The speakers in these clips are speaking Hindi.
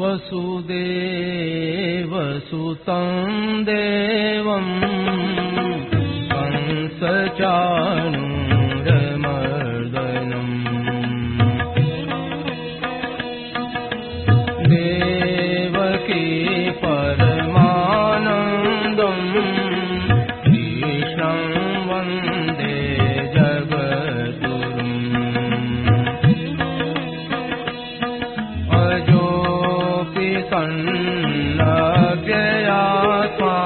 वसुदेवसुतं देवं कंसचाणूरमर्दनम् देवकी परमानन्दं कृष्णं वन्दे जगद्गुरुम् सन्नव्ययात्मा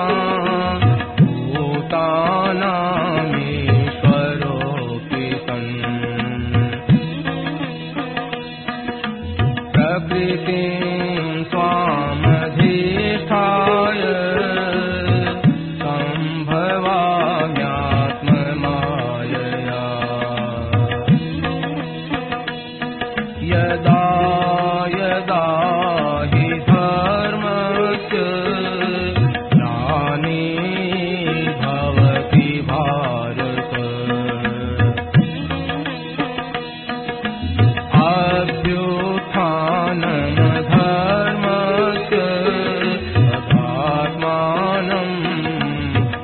भूतानामीश्वरोऽपि सन् प्रकृतिं स्वामधिष्ठाय सम्भवाम्यात्ममायया यदा यदा हि धर्मस्य ग्लानिर्भवति भारत अभ्युत्थानमधर्मस्य तदात्मानं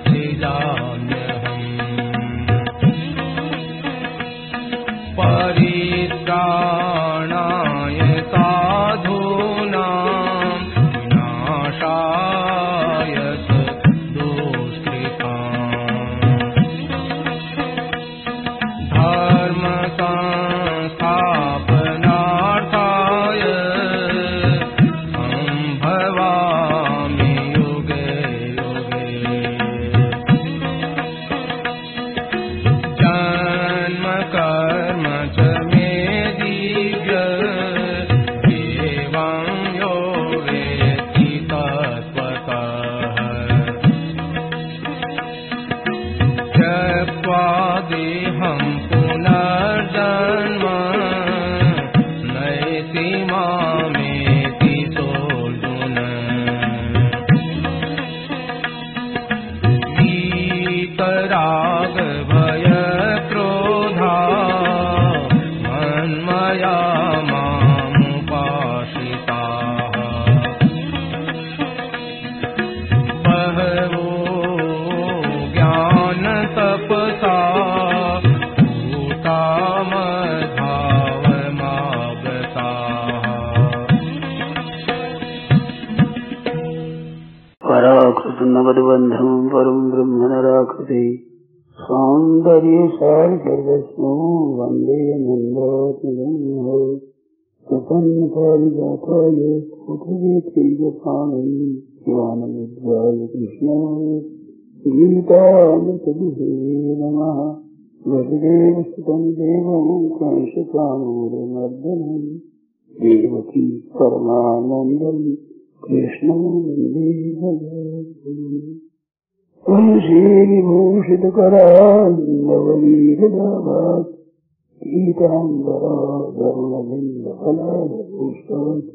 सृजाम्यहम् परित्राणाय साधूनां विनाशाय दुष्कृताम् धर्म संस्थापनार्थाय सम्भवामि युगे युगे जन्म कर्म च मे दिव्य एवं यो वेत्ति तत्त्वतः त्यक्त्वा देहं पुनर्जन्म नैति मामेति सोऽर्जुन वीतराग भय क्रोधा मन्मया मामुपाश्रिताः बहवो ज्ञानतपसा भूता मद्भावमागताः पराकृतनवद्बन्धं परं ब्रह्म नराकृते सौन्दर्यसारसर्वस्वं वन्दे नन्दात्मजम् प्रपन्नपारिजाताय पुत्रवेत्रैकपाणये ज्ञानमुद्राय कृष्णाय गीतामृतदुहे नमः वसुदेवसुतं देवं कंसचाणूरमर्दनं देवकी परमानन्दं कृष्णं वन्दे जगद्गुरुम् वंशीविभूषितकरान्नवनीरदाभात् पीताम्बराधरुणबिम्बफलाधपुष्पात्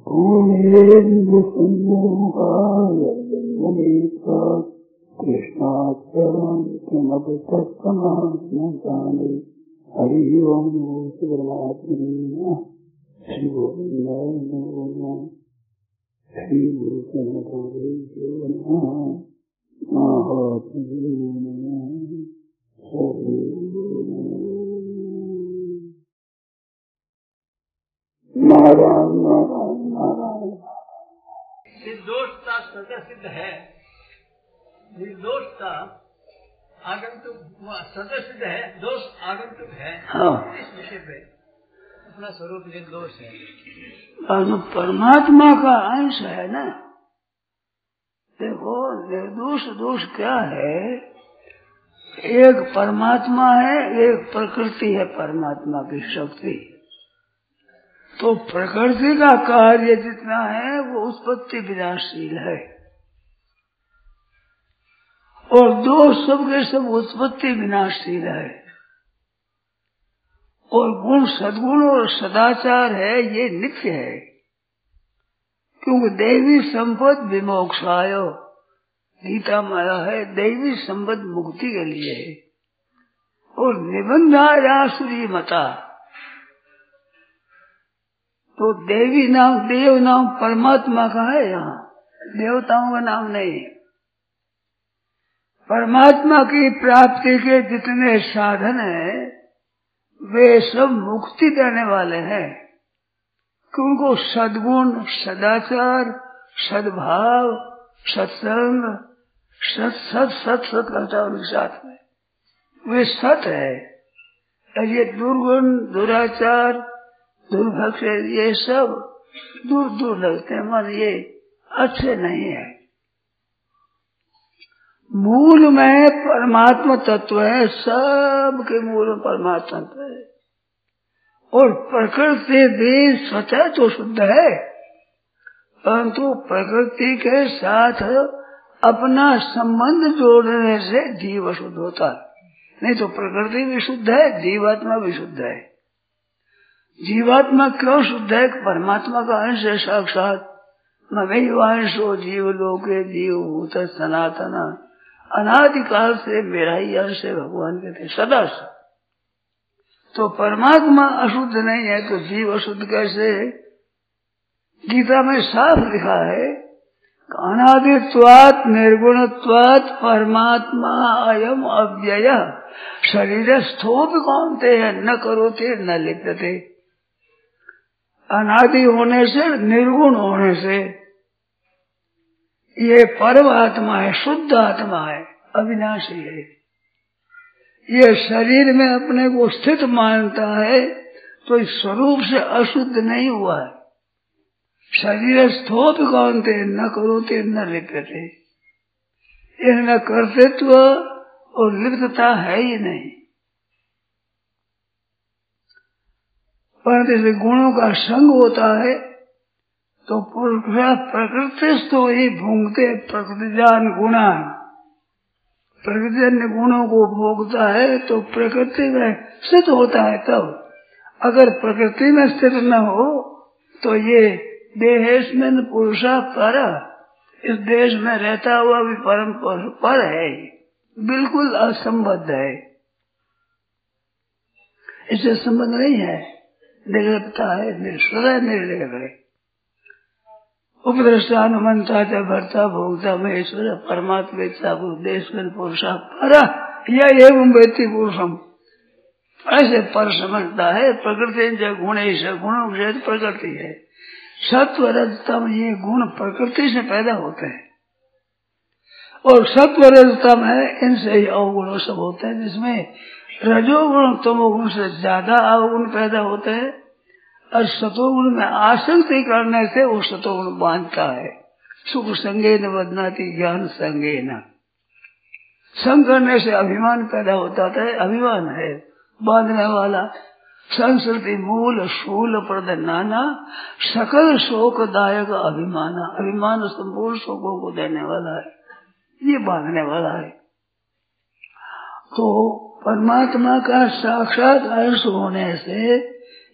पूर्णेन्दुसुन्दरमुखायनेत्रात् कृष्णात् परं किमपि तत्समात्मसाने हरिः ओं परमात्मने नमः श्री गोविन्दाय नमः श्री गुरु प्रणतदेवो नमः महात्मने नमः हरि नारायण नारायण नारायण। निर्दोषता स्वतः सिद्ध है, निर्दोषता आगंतुक स्वतः सिद्ध है, दोष आगंतुक है। इस विषय पे अपना स्वरूप निर्दोष है और जो परमात्मा का अंश है ना, देखो निर्दोष दोष क्या है, एक परमात्मा है, एक प्रकृति है परमात्मा की शक्ति। तो प्रकृति का कार्य जितना है वो उत्पत्ति विनाशशील है और दोष सब के सब उत्पत्ति विनाशशील है। और गुण सद्गुण और सदाचार है, ये नित्य है। क्योंकि दैवी संपद विमोक्षाय, गीता माया है, दैवी संपद मुक्ति के लिए है। और निबंधायासुरी मता, तो देवी नाम, देव नाम परमात्मा का है, यहाँ देवताओं का नाम नहीं है। परमात्मा की प्राप्ति के जितने साधन हैं वे सब मुक्ति देने वाले हैं। कि उनको सद्गुण, सदाचार, सद्भाव, सत्संग, सत करता है उनके साथ में, वे सत है। और ये दुर्गुण, दुराचार, दुर्भक्ष, ये सब दूर दूर लगते हैं, मन ये अच्छे नहीं है। मूल में परमात्मा तत्व है, सब के मूल में परमात्मा तत्व है। और प्रकृति भी स्वतः तो शुद्ध है, परंतु प्रकृति के साथ अपना संबंध जोड़ने से जीव शुद्ध होता है। नहीं तो प्रकृति भी शुद्ध है, जीवात्मा भी शुद्ध है। जीवात्मा क्यों शुद्ध है? परमात्मा का अंश है साक्षात। ममेवांशो जीव लोके जीव भूत सनातन, अनादिकाल से मेरा ही अंश है, भगवान कहते सदा से। तो परमात्मा अशुद्ध नहीं है तो जीव अशुद्ध कैसे है? गीता में साफ लिखा है, अनादित्वात् निर्गुणत्वात् परमात्मा अयम अव्यय शरीरस्थोपि कौन्तेय न करोते न लिप्यते। अनादि होने से, निर्गुण होने से ये परमात्मा है, शुद्ध आत्मा है, अविनाशी है। ये शरीर में अपने को स्थित मानता है तो इस स्वरूप से अशुद्ध नहीं हुआ है। शरीर स्थोप कौनते न करोते न लिप्यते, ये न कर्तृत्व और लिप्तता है ही नहीं। परंतु गुणों का संग होता है तो प्रकृति तो ही भोगते, प्रकृतिजान गुणा, प्रकृतिजन्य गुणों को भोगता है तो प्रकृति में स्थित होता है। तब अगर प्रकृति में स्थित न हो तो ये देहेस्मिन् पुरुषा पर, इस देश में रहता हुआ भी परम पर है, बिल्कुल असंबद्ध है, इससे संबंध नहीं है, निर्लिप्तता है, सदा निर्लिप्त है। उपद्रष्टा अनुमंता च भर्ता भोक्ता महेश्वर परमात्मा देशमें पुरुषा पर, यह एवं वेत्ति पुरुषम, ऐसे पर समझता है। प्रकृति गुणेश, गुणों से प्रकृति है, सत्व रजतम, ये गुण प्रकृति से पैदा होते हैं और सत्व रजतम है, इनसे ही अवगुण सब होते हैं, जिसमें रजोगुण तमोगुण से ज्यादा अवगुण पैदा होते हैं और सतोगुण में आसक्ति करने से वो सतोगुण बांधता है। सुख संगे न बदनाती ज्ञान संगे न, संग करने से अभिमान पैदा होता है, अभिमान है बांधने वाला। संस्कृति मूल शूल प्रद नाना, सकल शोकदायक अभिमाना, अभिमान संपूर्ण शोकों को देने वाला है, ये बांधने वाला है। तो परमात्मा का साक्षात अंश होने से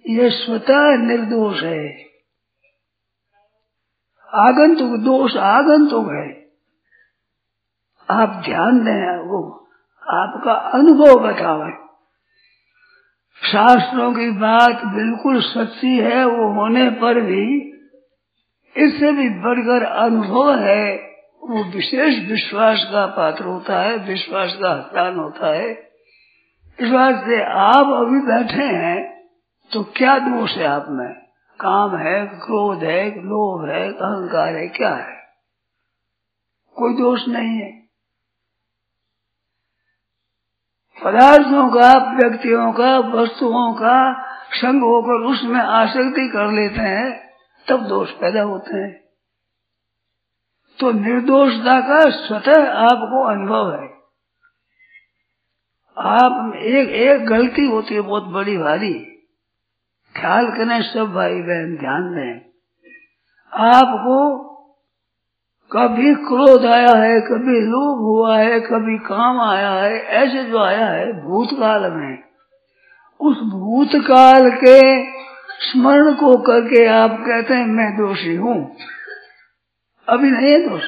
ये स्वतः निर्दोष है। आगंतुक दोष आगंतुक है, आप ध्यान दें, वो आपका अनुभव बतावे। शास्त्रों की बात बिल्कुल सच्ची है, वो होने पर भी इससे भी बढ़कर अनुभव है, वो विशेष विश्वास का पात्र होता है, विश्वास का स्थान होता है। इस बात से आप अभी बैठे हैं तो क्या दोष है आप में? काम है, क्रोध है, लोभ है, अहंकार है, क्या है? कोई दोष नहीं है। पदार्थों का, व्यक्तियों का, वस्तुओं का संग होकर उसमें आसक्ति कर लेते हैं, तब दोष पैदा होते हैं। तो निर्दोषता का स्वतः आपको अनुभव है। आप एक गलती होती है बहुत बड़ी भारी, ख्याल करें सब भाई बहन, ध्यान दें। आपको कभी क्रोध आया है, कभी लोभ हुआ है, कभी काम आया है, ऐसे जो आया है भूतकाल में, उस भूतकाल के स्मरण को करके आप कहते हैं मैं दोषी हूँ। अभी नहीं है दोष,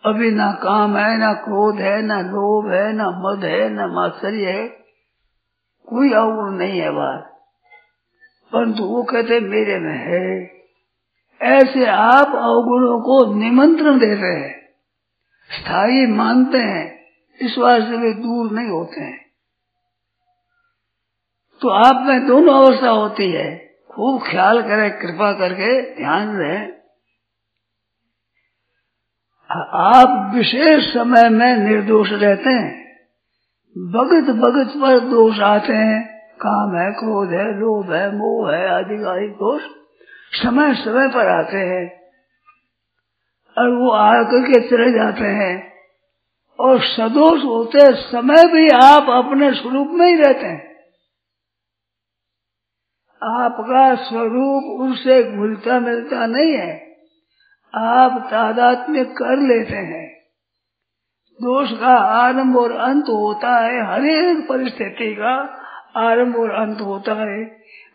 अभी ना काम है, ना क्रोध है, ना लोभ है, ना मद है, ना मात्सर्य है, कोई अवगुण नहीं है बाहर, परंतु वो कहते मेरे में है। ऐसे आप अवगुणों को निमंत्रण देते हैं, स्थायी मानते हैं, इस वास्ते वे दूर नहीं होते हैं। तो आप में दोनों अवस्था होती है, खूब ख्याल करें, कृपा करके ध्यान दें। आप विशेष समय में निर्दोष रहते हैं, भगत भगत पर दोष आते हैं, काम है, क्रोध है, लोभ है, मोह है, आदि दोष समय समय पर आते हैं और वो आकर के चले जाते हैं। और सदोष होते समय भी आप अपने स्वरूप में ही रहते हैं, आपका स्वरूप उससे घुलता मिलता नहीं है, आप तादात्म्य कर लेते हैं। दोष का आरंभ और अंत होता है, हर एक परिस्थिति का आरंभ और अंत होता है,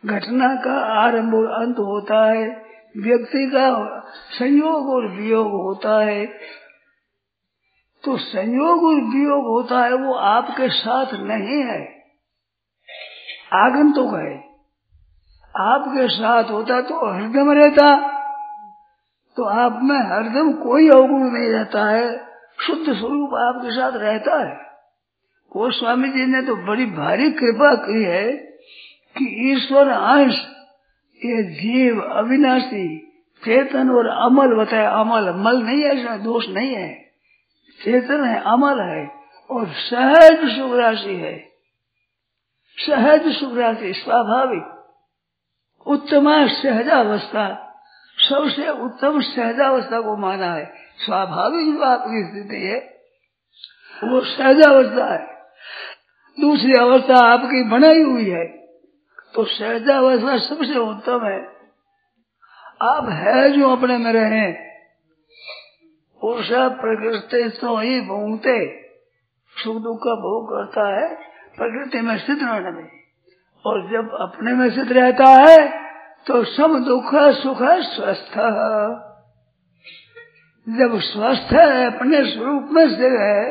घटना का आरंभ और अंत होता है, व्यक्ति का संयोग और वियोग होता है। तो संयोग और वियोग होता है, वो आपके साथ नहीं है, आगंतुक है। आपके साथ होता तो हरदम रहता, तो आप में हरदम कोई अवगुण नहीं रहता है, शुद्ध स्वरूप आपके साथ रहता है। वो स्वामी जी ने तो बड़ी भारी कृपा की है कि ईश्वर अंश ये जीव अविनाशी चेतन और अमल बताया। अमल मल नहीं है, इसमें दोष नहीं है, चेतन है, अमल है और सहज सुख राशि है। सहज सुख राशि स्वाभाविक उत्तम सहजावस्था, सबसे उत्तम सहजावस्था को माना है। स्वाभाविक जो आपकी स्थिति है वो सहजावस्था है। दूसरी अवस्था आपकी बनाई हुई है, तो सहजावस्था सबसे उत्तम है। आप है जो अपने में रहे, पुरुष प्रकृति तो ही भोगते, सुख दुख का भोग करता है प्रकृति में स्थित रहने में, और जब अपने में स्थित रहता है तो सब दुख सुख स्वस्थ। जब स्वस्थ है, अपने स्वरूप में स्थिर है,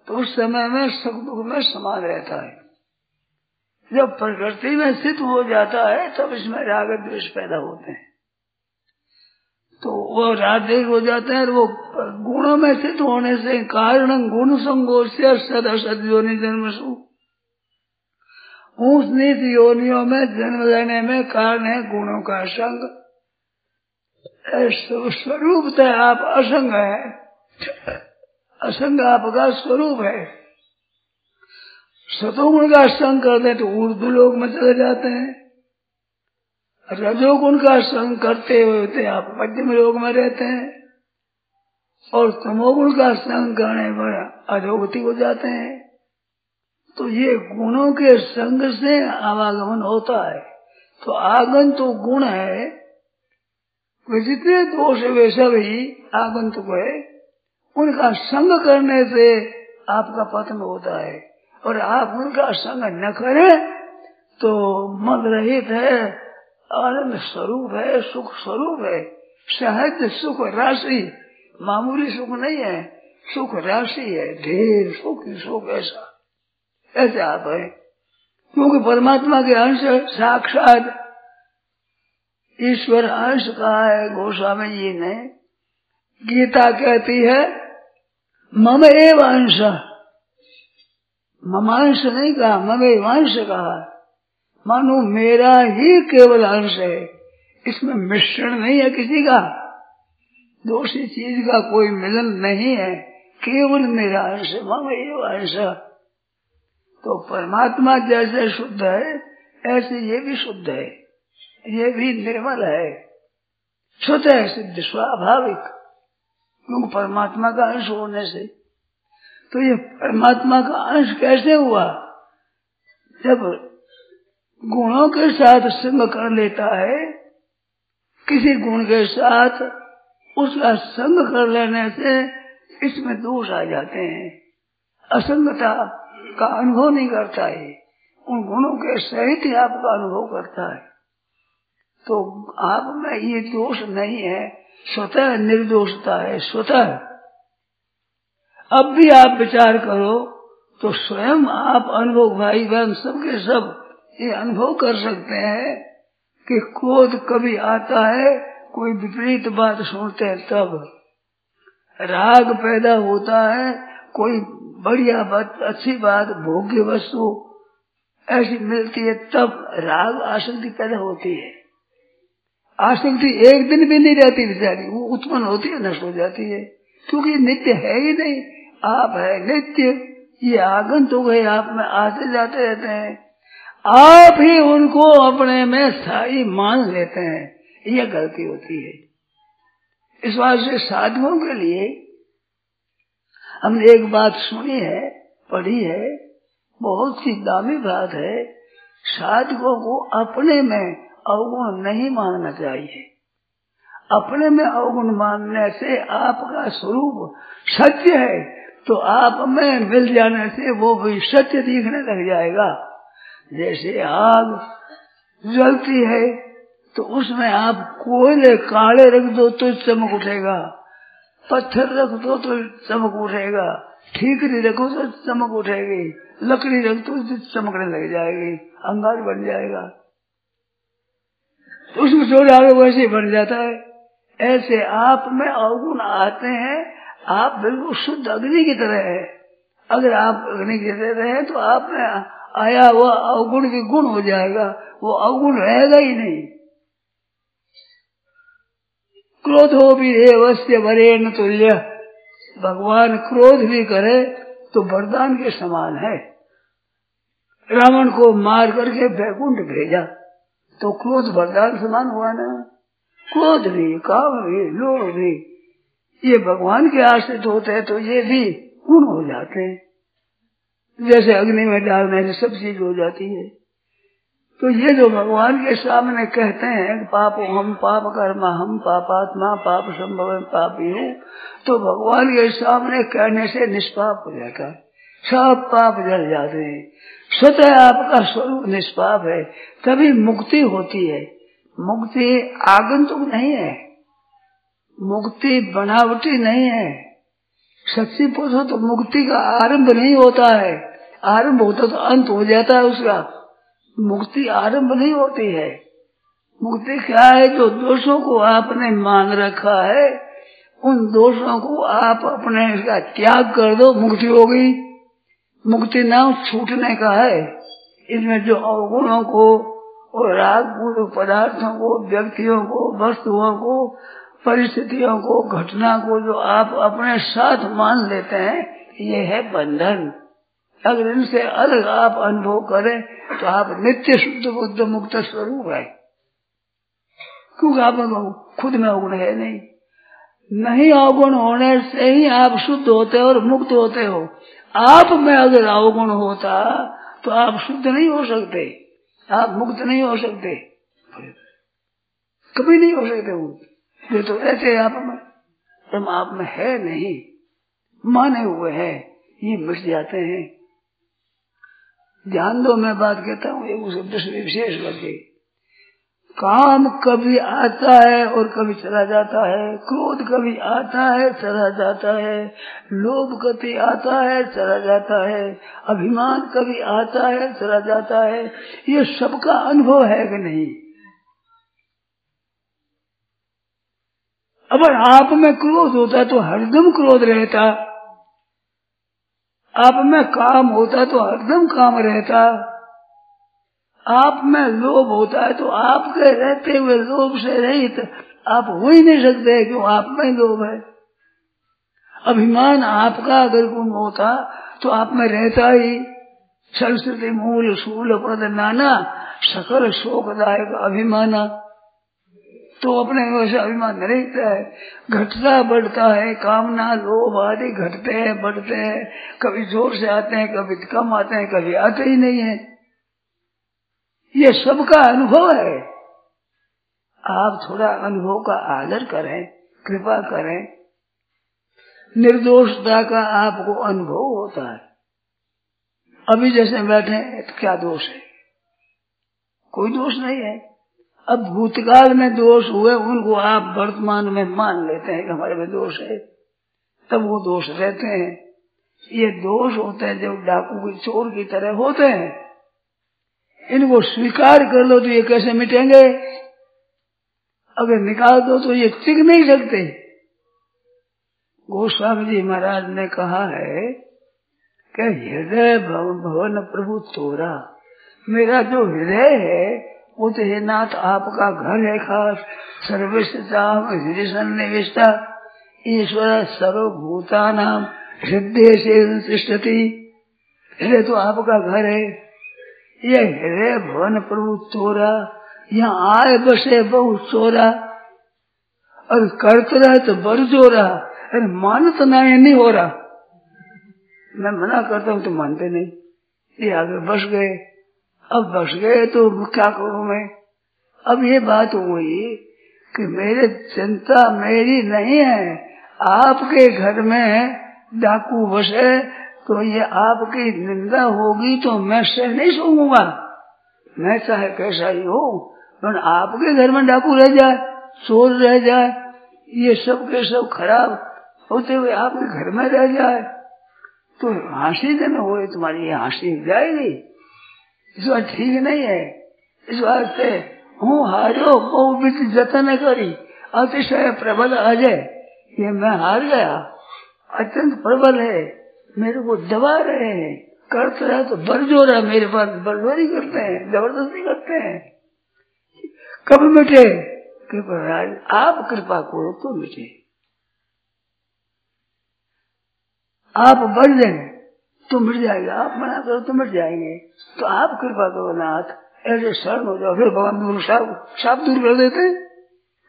तो उस समय में सुख दुख में समान रहता है। जब प्रकृति में स्थित हो जाता है तब इसमें राग द्वेष पैदा होते हैं, तो वो राधिक हो जाते हैं। और वो गुणों में स्थित होने से कारण गुण संगोष्य सद असद योनि जन्मसु, ऊंच नीच योनियों में जन्म लेने में कारण है गुणों का संग। स्वरूपतः आप असंग है, असंग आपका स्वरूप है। सतोगुण का संग करते हैं तो ऊर्ध्व लोक में चले जाते हैं, रजोगुण का संग करते हुए आप मध्यम लोक में रहते हैं, और तमोगुण का संग करने पर अधोगति हो जाते हैं। तो ये गुणों के संग से आवागमन होता है। तो आगंतुक गुण है, वे जितने दोष है वे सभी आगंतुक है, उनका संग करने से आपका पतन होता है। और आप उनका संग न करें तो मद रहित है, आनंद स्वरूप है, सुख स्वरूप है, सहज सुख राशि, मामूली सुख नहीं है, सुख राशि है, ढेर सुख सुख ऐसे आप है। क्योंकि परमात्मा के अंश साक्षात ईश्वर अंश कहा है गोस्वामी जी ने। गीता कहती है मम एव अंश, ममांश नहीं कहा, मम एव अंश कहा, मानो मेरा ही केवल अंश है, इसमें मिश्रण नहीं है किसी का, दूसरी चीज का कोई मिलन नहीं है, केवल मेरा अंश, मम एव अंश। तो परमात्मा जैसे शुद्ध है ऐसे ये भी शुद्ध है, ये भी निर्मल है, शुद्ध है, सिद्ध स्वाभाविक, क्योंकि परमात्मा का अंश होने से। तो ये परमात्मा का अंश कैसे हुआ? जब गुणों के साथ संग कर लेता है, किसी गुण के साथ उसका संग कर लेने से इसमें दोष आ जाते हैं, असंगता का अनुभव नहीं करता है, उन गुणों के सहित ही आपका अनुभव करता है। तो आप में ये दोष नहीं है, स्वतः निर्दोषता है, स्वतः। अब भी आप विचार करो तो स्वयं आप अनुभव, भाई बहन सबके सब ये अनुभव कर सकते हैं कि क्रोध कभी आता है, कोई विपरीत बात सुनते हैं तब राग पैदा होता है, कोई बढ़िया बात, अच्छी बात, भोग्य वस्तु ऐसी मिलती है तब राग आसक्ति पैदा होती है। आसक्ति एक दिन भी नहीं रहती बेचारी, वो उत्पन्न होती है, नष्ट हो जाती है, क्योंकि नित्य है ही नहीं। आप है नित्य, ये आगंतुक है, आप में आते जाते रहते हैं, आप ही उनको अपने में स्थायी मान लेते हैं, ये गलती होती है। इस बात से साधुओं के लिए हमने एक बात सुनी है, पढ़ी है, बहुत सी दामी बात है। साधुओं को अपने में अवगुण नहीं मानना चाहिए। अपने में अवगुण मानने से आपका स्वरूप सत्य है, तो आप में मिल जाने से वो भी सत्य दिखने लग जाएगा। जैसे आग जलती है तो उसमें आप कोयले काले रख दो तो चमक उठेगा, पत्थर रख दो तो चमक उठेगा, ठीकरी रखो तो चमक उठेगी, लकड़ी रख दो तो चमकने लग जाएगी, अंगार बन जाएगा। तो उसमें जो डालो वैसे बन जाता है। ऐसे आप में अवगुण आते हैं, आप बिल्कुल शुद्ध अग्नि की तरह है। अगर आप अग्नि की तरह हैं तो आप में आया हुआ अवगुण भी गुण हो जाएगा, वो अवगुण रहेगा ही नहीं। क्रोधो भी एवस्य वरेण तुल्य, भगवान क्रोध भी करे तो वरदान के समान है। रावण को मार करके वैकुंठ भेजा तो क्रोध वरदान समान हुआ ना। क्रोध भी, काम भी, लोभ भी, ये भगवान के आश्रित होते हैं तो ये भी गुण हो जाते हैं। जैसे अग्नि में डालने से सब चीज हो जाती है। तो ये जो भगवान के सामने कहते हैं पाप हम पाप कर्मा हम पापात्मा पाप संभव पापी हूँ, तो भगवान के सामने कहने से निष्पाप हो जाता है, सब पाप जल जाते हैं। स्वतः आपका स्वरूप निष्पाप है, तभी मुक्ति होती है। मुक्ति आगंतुक नहीं है, मुक्ति बनावटी नहीं है। सच्ची पूछो तो मुक्ति का आरंभ नहीं होता है, आरंभ होता तो अंत हो जाता है उसका। मुक्ति आरंभ नहीं होती है। मुक्ति क्या है? जो दोषों को आपने मान रखा है उन दोषों को आप अपने इसका त्याग कर दो, मुक्ति हो गई। मुक्ति नाम छूटने का है। इसमें जो अवगुणों को और राग पदार्थों को, व्यक्तियों को, वस्तुओं को, परिस्थितियों को, घटना को जो आप अपने साथ मान लेते हैं, ये है बंधन। अगर इनसे अलग आप अनुभव करें तो आप नित्य शुद्ध बुद्ध मुक्त स्वरूप है, क्योंकि आप खुद में अवगुण है नहीं। अवगुण होने से ही आप शुद्ध होते हो और मुक्त होते हो। आप में अगर अवगुण होता तो आप शुद्ध नहीं हो सकते, आप मुक्त नहीं हो सकते, कभी नहीं हो सकते। वो तो ऐसे आप में, आप में है नहीं, माने हुए हैं, ये मिट जाते हैं। ध्यान दो, मैं बात कहता हूँ एक विशेष करके। काम कभी आता है और कभी चला जाता है, क्रोध कभी आता है चला जाता है, लोभ कभी आता है चला जाता है, अभिमान कभी आता है चला जाता है। ये सबका अनुभव है कि नहीं? अगर आप में क्रोध होता तो हरदम क्रोध रहता, आप में काम होता तो हरदम काम रहता, आप में लोभ होता है तो आपके रहते हुए लोभ से रहित आप हो ही नहीं सकते, क्यों? आप में लोभ है। अभिमान आपका अगर गुण होता तो आप में रहता ही। सरस्वती मूल शूल पद नाना सकल शोकदायक अभिमाना, तो अपने वैसे अभिमान रहता है, घटता बढ़ता है। कामना लोभ आदि घटते हैं बढ़ते हैं, कभी जोर से आते हैं, कभी कम आते हैं, कभी आते ही नहीं है। ये सबका अनुभव है। आप थोड़ा अनुभव का आदर करें, कृपा करें। निर्दोषता का आपको अनुभव होता है, अभी जैसे बैठे तो क्या दोष है? कोई दोष नहीं है। अब भूतकाल में दोष हुए उनको आप वर्तमान में मान लेते हैं कि हमारे में दोष है, तब वो दोष रहते हैं। ये दोष होते हैं जब डाकू की चोर की तरह होते हैं। इनको स्वीकार कर लो तो ये कैसे मिटेंगे? अगर निकाल दो तो ये टिक नहीं सकते। गोस्वामी जी महाराज ने कहा है कि हृदय भवन प्रभु तोरा, मेरा जो हृदय है वो तो हे नाथ आपका घर है खास। सर्वस्वता हृदय सन्निविष्टा ईश्वर सर्वभूतानाम हृदय से तिष्ठति। हृदय तो आपका घर है। ये हृदय भवन प्रभु तोरा, यहाँ आए बसे बहु चोरा, और करते रहे तो बर चोरा। अरे मानत नहीं हो रहा, मैं मना करता हूँ तो मानते नहीं। ये आगे बस गए, अब बस गए तो क्या करूँ मैं? अब ये बात हुई कि मेरे चिंता मेरी नहीं है, आपके घर में डाकू बसे तो ये आपकी निंदा होगी तो मैं सह नहीं सकूंगा। मैं चाहे कैसा ही हो, पर आपके घर में डाकू रह जाए, चोर रह जाए, ये सब के सब खराब होते हुए आपके घर में रह जाए तो हंसी जन हुए, तुम्हारी ये हंसी जाएगी। इस बात ठीक नहीं है। इस बात से हूँ हारो बहु जतन करी अतिशय प्रबल अजय, ये मैं हार गया, अत्यंत प्रबल है, मेरे को दबा रहे हैं, करते रहे तो बरजोरा मेरे पास बरजोरी करते हैं, जबरदस्ती करते हैं। कब मिटे? आप कृपा करो तो मिटे। आप बढ़ जाएंगे तो मिट जाएगा, आप मना करो तो मिट जाएंगे। तो आप कृपा करो नाथ, ऐसे शरण हो जाओ। फिर भगवान दूर साफ दूर कर देते हैं,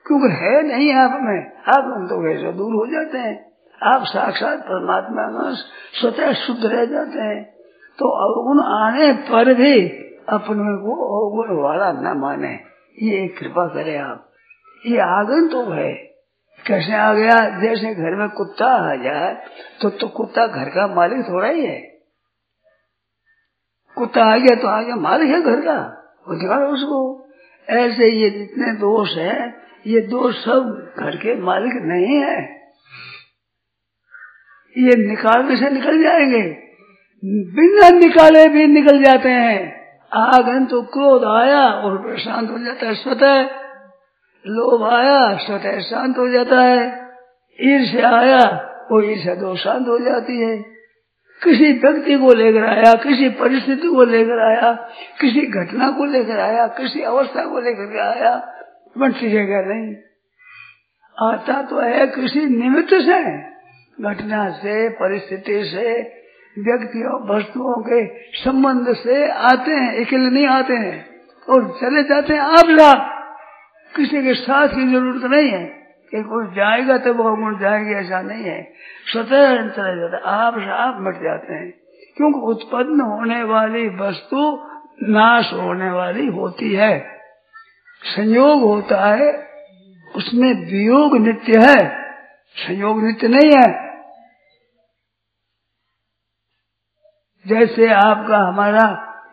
क्योंकि है नहीं आप में, आप हम तो वैसे दूर हो जाते हैं। आप साक्षात परमात्मा में स्वतः शुद्ध रह जाते हैं। तो अवगुण आने पर भी अपने को अवगुण वाला न माने, ये कृपा करे आप। ये आगन तो है, कैसे आ गया? जैसे घर में कुत्ता आ जाए तो कुत्ता घर का मालिक थोड़ा ही है। कुत्ता आ गया तो आ गया, मालिक है घर का, वो दिखाओ उसको। ऐसे ये जितने दोष है, ये दोष सब घर के मालिक नहीं है, ये निकालने से निकल जाएंगे, बिना निकाले भी निकल जाते हैं। आगन तो क्रोध आया और शांत हो जाता है स्वतः, लोभ आया स्वतः शांत हो जाता है, ईर्ष्या आया वो ईर्ष्या तो शांत हो जाती है। किसी व्यक्ति को लेकर आया, किसी परिस्थिति को लेकर आया, किसी घटना को लेकर आया, किसी अवस्था को लेकर आया, बन सकेगा नहीं। आता तो है किसी निमित्त से, घटना से, परिस्थिति से, व्यक्तियों वस्तुओं के संबंध से आते हैं, अकेले नहीं आते हैं और चले जाते हैं। आप किसी के साथ की जरूरत नहीं है कि कोई जाएगा तो वो गुण जाएंगे, ऐसा नहीं है। स्वतः चले जाते, आप मिट जाते हैं। क्योंकि उत्पन्न होने वाली वस्तु नाश होने वाली होती है, संयोग होता है, उसमें वियोग नित्य है, संयोग नित्य नहीं है। जैसे आपका हमारा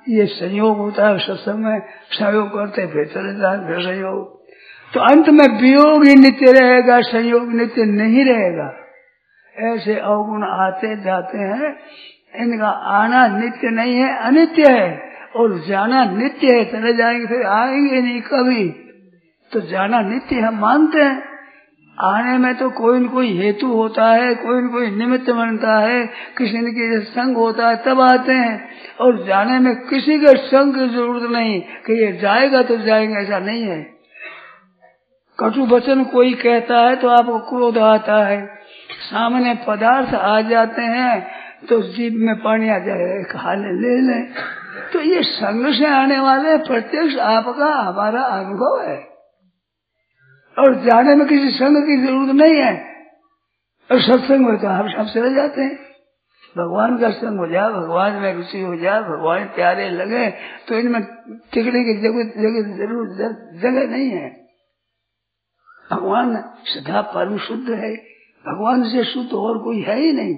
ये संयोग होता है, सत्संग में सहयोग करते फिर चले जाए, फिर संयोग, तो अंत में वियोग ही नित्य रहेगा, संयोग नित्य नहीं रहेगा। ऐसे अवगुण आते जाते हैं, इनका आना नित्य नहीं है, अनित्य है, और जाना नित्य है। चले जाएंगे फिर आएंगे नहीं कभी, तो जाना नित्य हम मानते हैं। आने में तो कोई न कोई हेतु होता है, कोई न कोई निमित्त बनता है, किसी न किसी संग होता है तब आते हैं, और जाने में किसी के संग की जरूरत नहीं कि ये जाएगा तो जाएंगे, ऐसा नहीं है। कटु वचन कोई कहता है तो आपको क्रोध आता है, सामने पदार्थ आ जाते हैं तो जीभ में पानी आ जाए, खा ले ले। तो ये संग से आने वाले प्रत्यक्ष आपका हमारा अनुभव है, और जाने में किसी संग की जरूरत नहीं है। और सत्संग में तो हम सब चले जाते हैं, भगवान का संग हो जाए, भगवान में रुचि हो जाए, भगवान प्यारे लगे, तो इनमें टिकने की जगह नहीं है। भगवान सदा परम शुद्ध है, भगवान से शुद्ध और कोई है ही नहीं।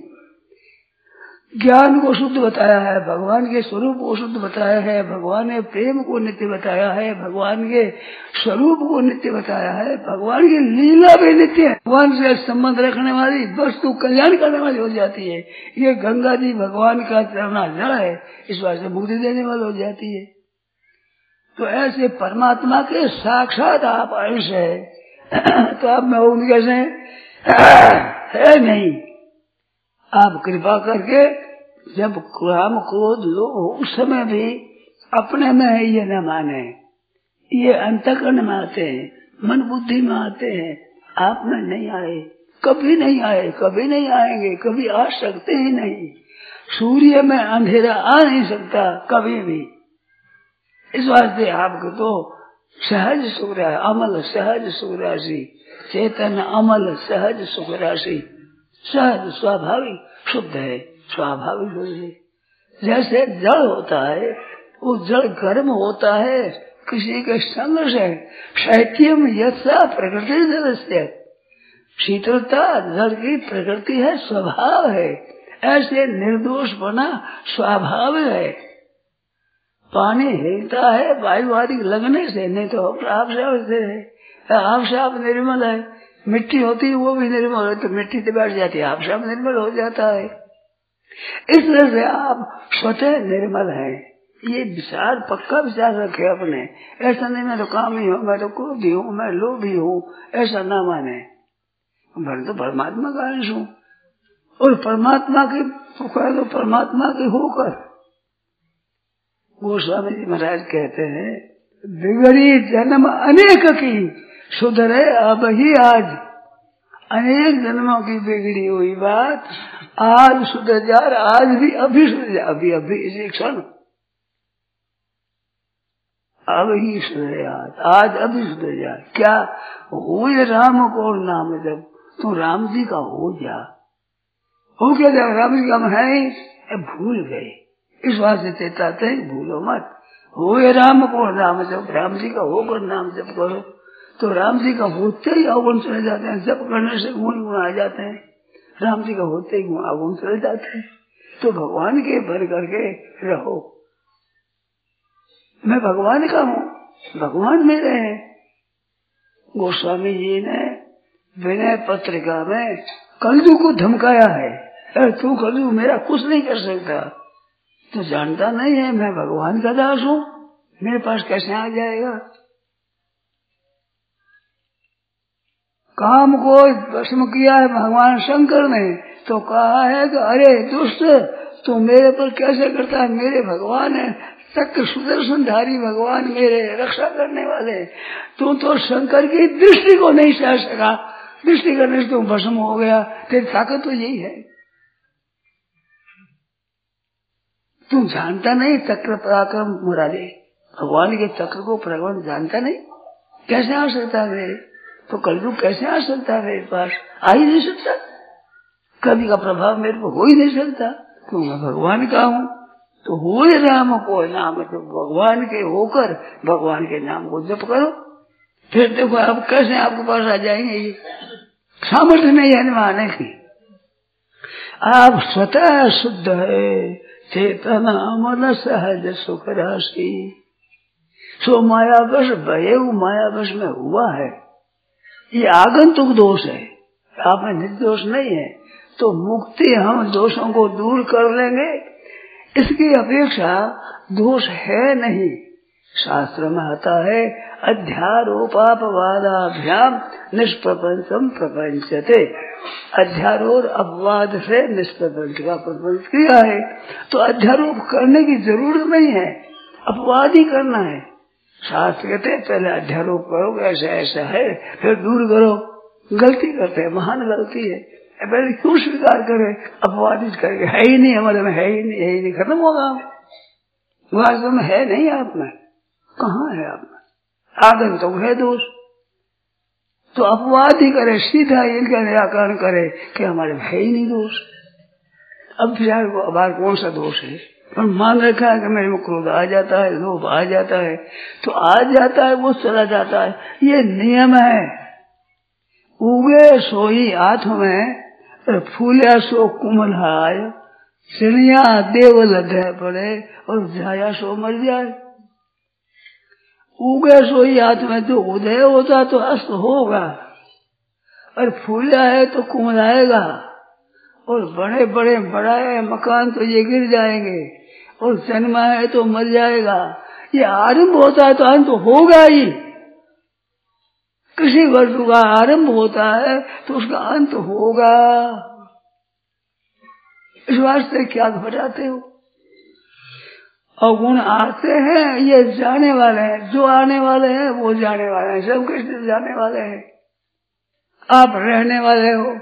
ज्ञान को शुद्ध बताया है, भगवान के स्वरूप को शुद्ध बताया है, भगवान ने प्रेम को नित्य बताया है, भगवान के स्वरूप को नित्य बताया है, भगवान की लीला भी नित्य है। भगवान से संबंध रखने वाली वस्तु कल्याण करने वाली हो जाती है। ये गंगा जी भगवान का चरना जड़ है, इस बात से मुक्ति देने वाली हो जाती है। तो ऐसे परमात्मा के साक्षात आप अंश है, तो आप में होंगे कैसे है नहीं। आप कृपा करके जब काम क्रोध लोभ उस समय भी अपने में है ये न माने, ये अंतःकरण में आते हैं, मन बुद्धि में आते हैं, आप में नहीं आए, कभी नहीं आए, कभी नहीं आएंगे, कभी आ सकते ही नहीं। सूर्य में अंधेरा आ नहीं सकता कभी भी। इस वास्ते आपको तो सहज सुख रहा, अमल सहज सुख राशि, चेतन अमल सहज सुख राशि, सहज स्वाभाविक शुद्ध है, स्वाभाविक शुद्ध है। जैसे जड़ होता है, वो जड़ गर्म होता है किसी के संग से, शैत्यम यथा प्रकृति जलस्य, शीतलता जड़ की प्रकृति है, स्वभाव है। ऐसे निर्दोष बना स्वभाव है। पानी हिलता है वायु आदि लगने से, नहीं तो आप साफ निर्मल है। मिट्टी होती है वो भी निर्मल है, तो मिट्टी से बैठ जाती है, आप साफ निर्मल हो जाता है। इस तरह से आप स्वतः निर्मल हैं। ये विचार पक्का विचार रखे अपने। ऐसा नहीं मैं तो कामी हूँ, मैं तो क्रोधी हूँ, मैं लोभी हूँ, ऐसा ना माने। मैं तो परमात्मा का अंश हूँ, और परमात्मा की तो परमात्मा की होकर। गोस्वामी जी महाराज कहते हैं, बिगड़ी जन्म अनेक की सुधरे अब ही आज। अनेक जन्मों की बिगड़ी हुई बात आज सुधर जा, आज भी अभी सुधर जा, अभी अभी इसी क्षण अब ही सुधरे, आज अभी सुधर जा। क्या हो ये राम को नाम, जब तू राम जी का हो जा, हो क्या जब राम जी का हम है भूल गए। इस बात से चेताते हैं भूलो मत। हो ये राम को नाम, जब राम जी का होकर नाम जप करो तो राम जी का होते ही अवगुण चले जाते हैं। जप करने से गुण आ जाते हैं, राम जी का होते ही अवगुण चले जाते हैं। तो भगवान के भर करके रहो, मैं भगवान का हूँ, भगवान मेरे हैं। गोस्वामी जी ने विनय पत्रिका में कलजू को धमकाया है, तू कलजू मेरा कुछ नहीं कर सकता, तो जानता नहीं है मैं भगवान का दास हूँ, मेरे पास कैसे आ जाएगा। काम को भस्म किया है भगवान शंकर ने, तो कहा है कि अरे दुष्ट तू मेरे पर कैसे करता है, मेरे भगवान है, चक्र सुदर्शनधारी भगवान मेरे रक्षा करने वाले। तू तो शंकर की दृष्टि को नहीं सह सका, दृष्टि करने से तू भस्म हो गया, तेरी ताकत तो यही है। तू जानता नहीं चक्र पराक्रम मुरारी, भगवान के चक्र को पराक्रम जानता नहीं, कैसे आ सकता है मेरे, तो कलयुग कैसे आ सकता है मेरे पास, आ ही नहीं सकता, कभी का प्रभाव मेरे को हो ही नहीं सकता, तो मैं भगवान का हूँ। तो हो राम को नाम, तो भगवान के होकर भगवान के नाम को जप करो, फिर देखो आप कैसे आपके पास आ जाएंगे। ये सामर्थ्य नहीं है आने की, आप स्वतः शुद्ध है, चेतन अमल सहज सुख राशि। सो मायावश भय मायावश में हुआ है, ये आगंतुक दोष है, आप में निर्दोष नहीं है। तो मुक्ति हम दोषों को दूर कर लेंगे, इसकी अपेक्षा दोष है नहीं। शास्त्र में आता है अध्यारोपापवादाभ्याम निष्प्रपंचम प्रपंचते, अध्यारोप अपवाद से निष्प्रपंच का प्रपंच किया है। तो अध्यारोप करने की जरूरत नहीं है, अपवाद ही करना है। शास्त्र कहते पहले अध्यारोप करो ऐसा ऐसा है, फिर दूर करो। गलती करते हैं, महान गलती है, पहले क्यों स्वीकार करे, अपवादित करके है ही नहीं, हमारे में है ही नहीं, है ही नहीं, खत्म होगा। वास्तव में है नहीं, आप में कहाँ है, आप में आगंतुक है दोष। तो अपवाद ही करे, सीधा इनका निराकरण करे कि हमारे में है ही नहीं दोष। अब फिर बार कौन सा दोष है, पर मान रखा है कि मेरे में क्रोध आ जाता है, लोभ आ जाता है, तो आ जाता है, वो चला जाता है, ये नियम है। उगे सोई हाथ में फूले सो कुमल हाय, चिड़िया देव लगे पड़े और जाया सो मर जाए। उगे सो ही हाथ में जो उदय होता तो अस्त होगा, और फूला है तो कुमलाएगा, और बड़े बड़े बढ़ाए मकान तो ये गिर जाएंगे, और जन्मा है तो मर जाएगा। ये आरंभ होता है तो अंत होगा ही। किसी वस्तु का आरंभ होता है तो उसका अंत होगा। इस वास्ते क्या घबराते हो? अवगुण आते हैं, ये जाने वाले हैं, जो आने वाले हैं वो जाने वाले हैं, सब किसी जाने वाले हैं। आप रहने वाले हो,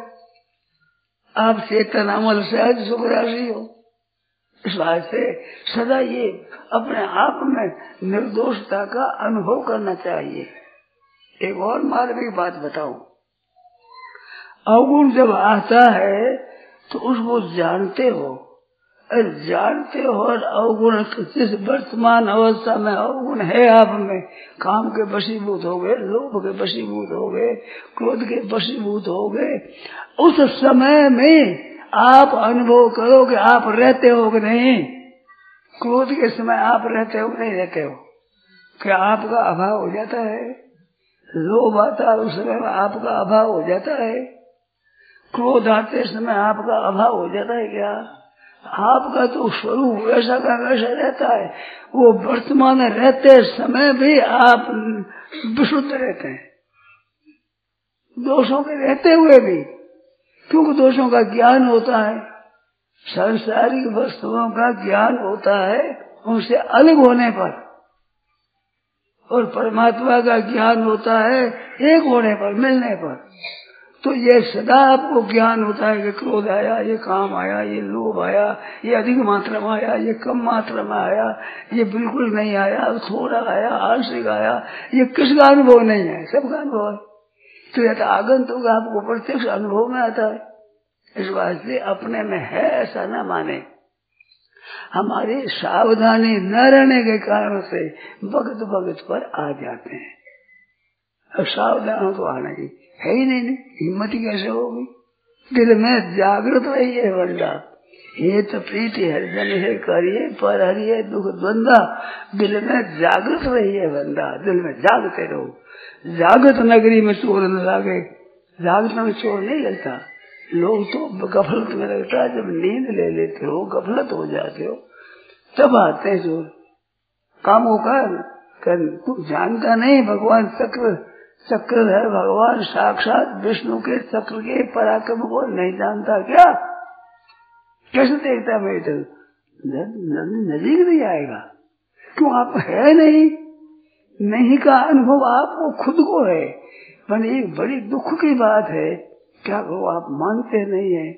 आप चेतन अमल सहज सुख राशि हो। इस वास्ते सदा ये अपने आप में निर्दोषता का अनुभव करना चाहिए। एक और मार्मिक बात बताऊं, अवगुण जब आता है तो उसको जानते हो, और जानते हो और अवगुण जिस वर्तमान अवस्था में अवगुण है आप में, काम के वशीभूत हो गए, लोभ के वशीभूत हो गए, क्रोध के वशीभूत हो गए, उस समय में आप अनुभव करो कि आप रहते हो कि नहीं। क्रोध के समय आप रहते हो कि नहीं रहते हो? क्या आपका अभाव हो जाता है? लोभ आता है उस समय आपका अभाव हो जाता है? क्रोध आते समय आपका अभाव हो जाता है क्या? आपका तो स्वरूप वैसा का वैसा रहता है। वो वर्तमान में रहते समय भी आप विशुद्ध रहते हैं, दोषों के रहते हुए भी, क्योंकि दोषों का ज्ञान होता है, सांसारिक वस्तुओं का ज्ञान होता है उनसे अलग होने पर, और परमात्मा का ज्ञान होता है एक होने पर, मिलने पर। तो ये सदा आपको ज्ञान होता है कि क्रोध आया, ये काम आया, ये लोभ आया, ये अधिक मात्रा में आया, ये कम मात्रा में आया, ये बिल्कुल नहीं आया, थोड़ा आया, आंशिक आया। ये किसका अनुभव नहीं है? सबका अनुभव है। तो यह आगंतुक आपको प्रत्यक्ष अनुभव में आता है। इस वास्ते अपने में है ऐसा न माने। हमारी सावधानी न रहने के कारण से वक्त वक्त पर आ जाते हैं। अब सावधान हो तो आना ही है ही नहीं, हिम्मत कैसे होगी? दिल में जागृत रही है बंदा, ये तो प्रीति हरिजन है करिए पर हरिये दुख द्वंदा। दिल में जागृत रही है बंदा, दिल में जागते रहो। जागृत नगरी में चोर न लागे, जागृत में चोर नहीं लगता। लोग तो गफलत में लगता है, जब नींद ले लेते हो, गफलत हो जाते हो, तब आते हैं चोर। कामों का तू जानता नहीं, भगवान चक्र है, भगवान साक्षात विष्णु के चक्र के पराक्रम को नहीं जानता क्या? कैसे देखता? मैं तो नजीक नहीं आएगा, क्यों? आप है नहीं का अनुभव आपको खुद को है। पर एक बड़ी दुख की बात है, क्या वो आप मानते नहीं है?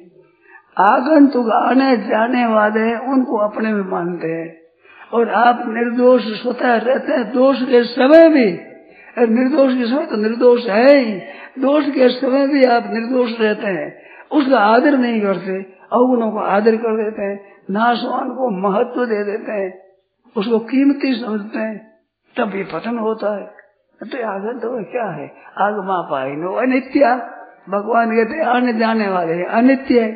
आगंतुक आने जाने वाले उनको अपने में मानते हैं, और आप निर्दोष स्वतः रहते हैं दोष के समय भी। निर्दोष के समय तो निर्दोष है ही, दोष के समय भी आप निर्दोष रहते हैं। उसका आदर नहीं करते, अवगुणों को आदर कर देते हैं, नाशवान को महत्व दे देते हैं, उसको कीमती समझते हैं, तब ये पतन होता है। तो आगे तो क्या है? आगमा पाइनो अनित्य। भगवान कहते आने जाने वाले हैं, अनित्य है।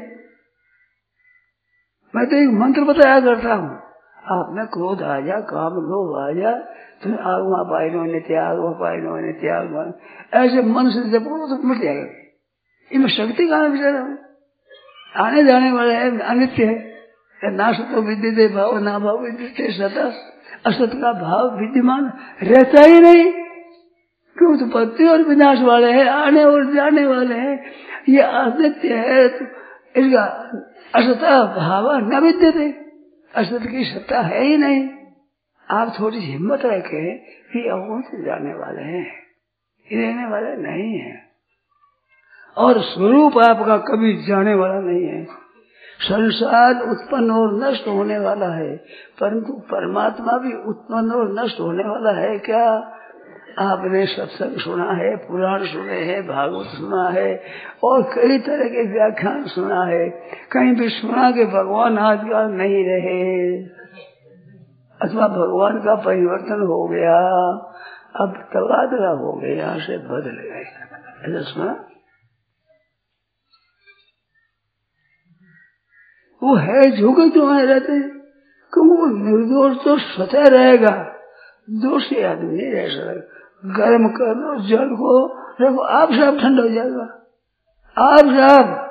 मैं तो एक मंत्र बताया करता हूँ, आप में क्रोध आ जा, काम लोभ आ जा, तो आगमा पाइनो नित्य, आगमा पाइनो नित्य, आगमा, ऐसे मन से जब तो मिट जाएगा। इनमें शक्ति कहाँ विचार? आने जाने वाले है, अनित्य है। नाश तो विद्यते भाव ना भाव विद्यते सता, असत का भाव विद्यमान रहता ही नहीं, क्यों? तो उत्पत्ति और विनाश वाले हैं, आने और जाने वाले हैं। ये अनित्य है, तो इसका असता भाव न विद्यते, असत की सत्ता है ही नहीं। आप थोड़ी हिम्मत रखें कि अवगुण से जाने वाले हैं, रहने वाले नहीं है, और स्वरूप आपका कभी जाने वाला नहीं है। संसार उत्पन्न और नष्ट होने वाला है, परंतु परमात्मा भी उत्पन्न और नष्ट होने वाला है क्या? आपने सत्संग सुना है, पुराण सुने हैं, भागवत सुना है, और कई तरह के व्याख्यान सुना है। कहीं भी सुना कि भगवान आजकल नहीं रहे, अथवा भगवान का परिवर्तन हो गया, अब तबादला हो गया, यहाँ से बदल गए, ऐसा सुना? वो है झुके तो वहां रहते हैं, क्योंकि वो निर्दोष तो स्वतः रहेगा, दोषी आदमी नहीं रह सकता। गर्म कर दो जल को, देखो आप सब ठंडा हो जाएगा। आप सब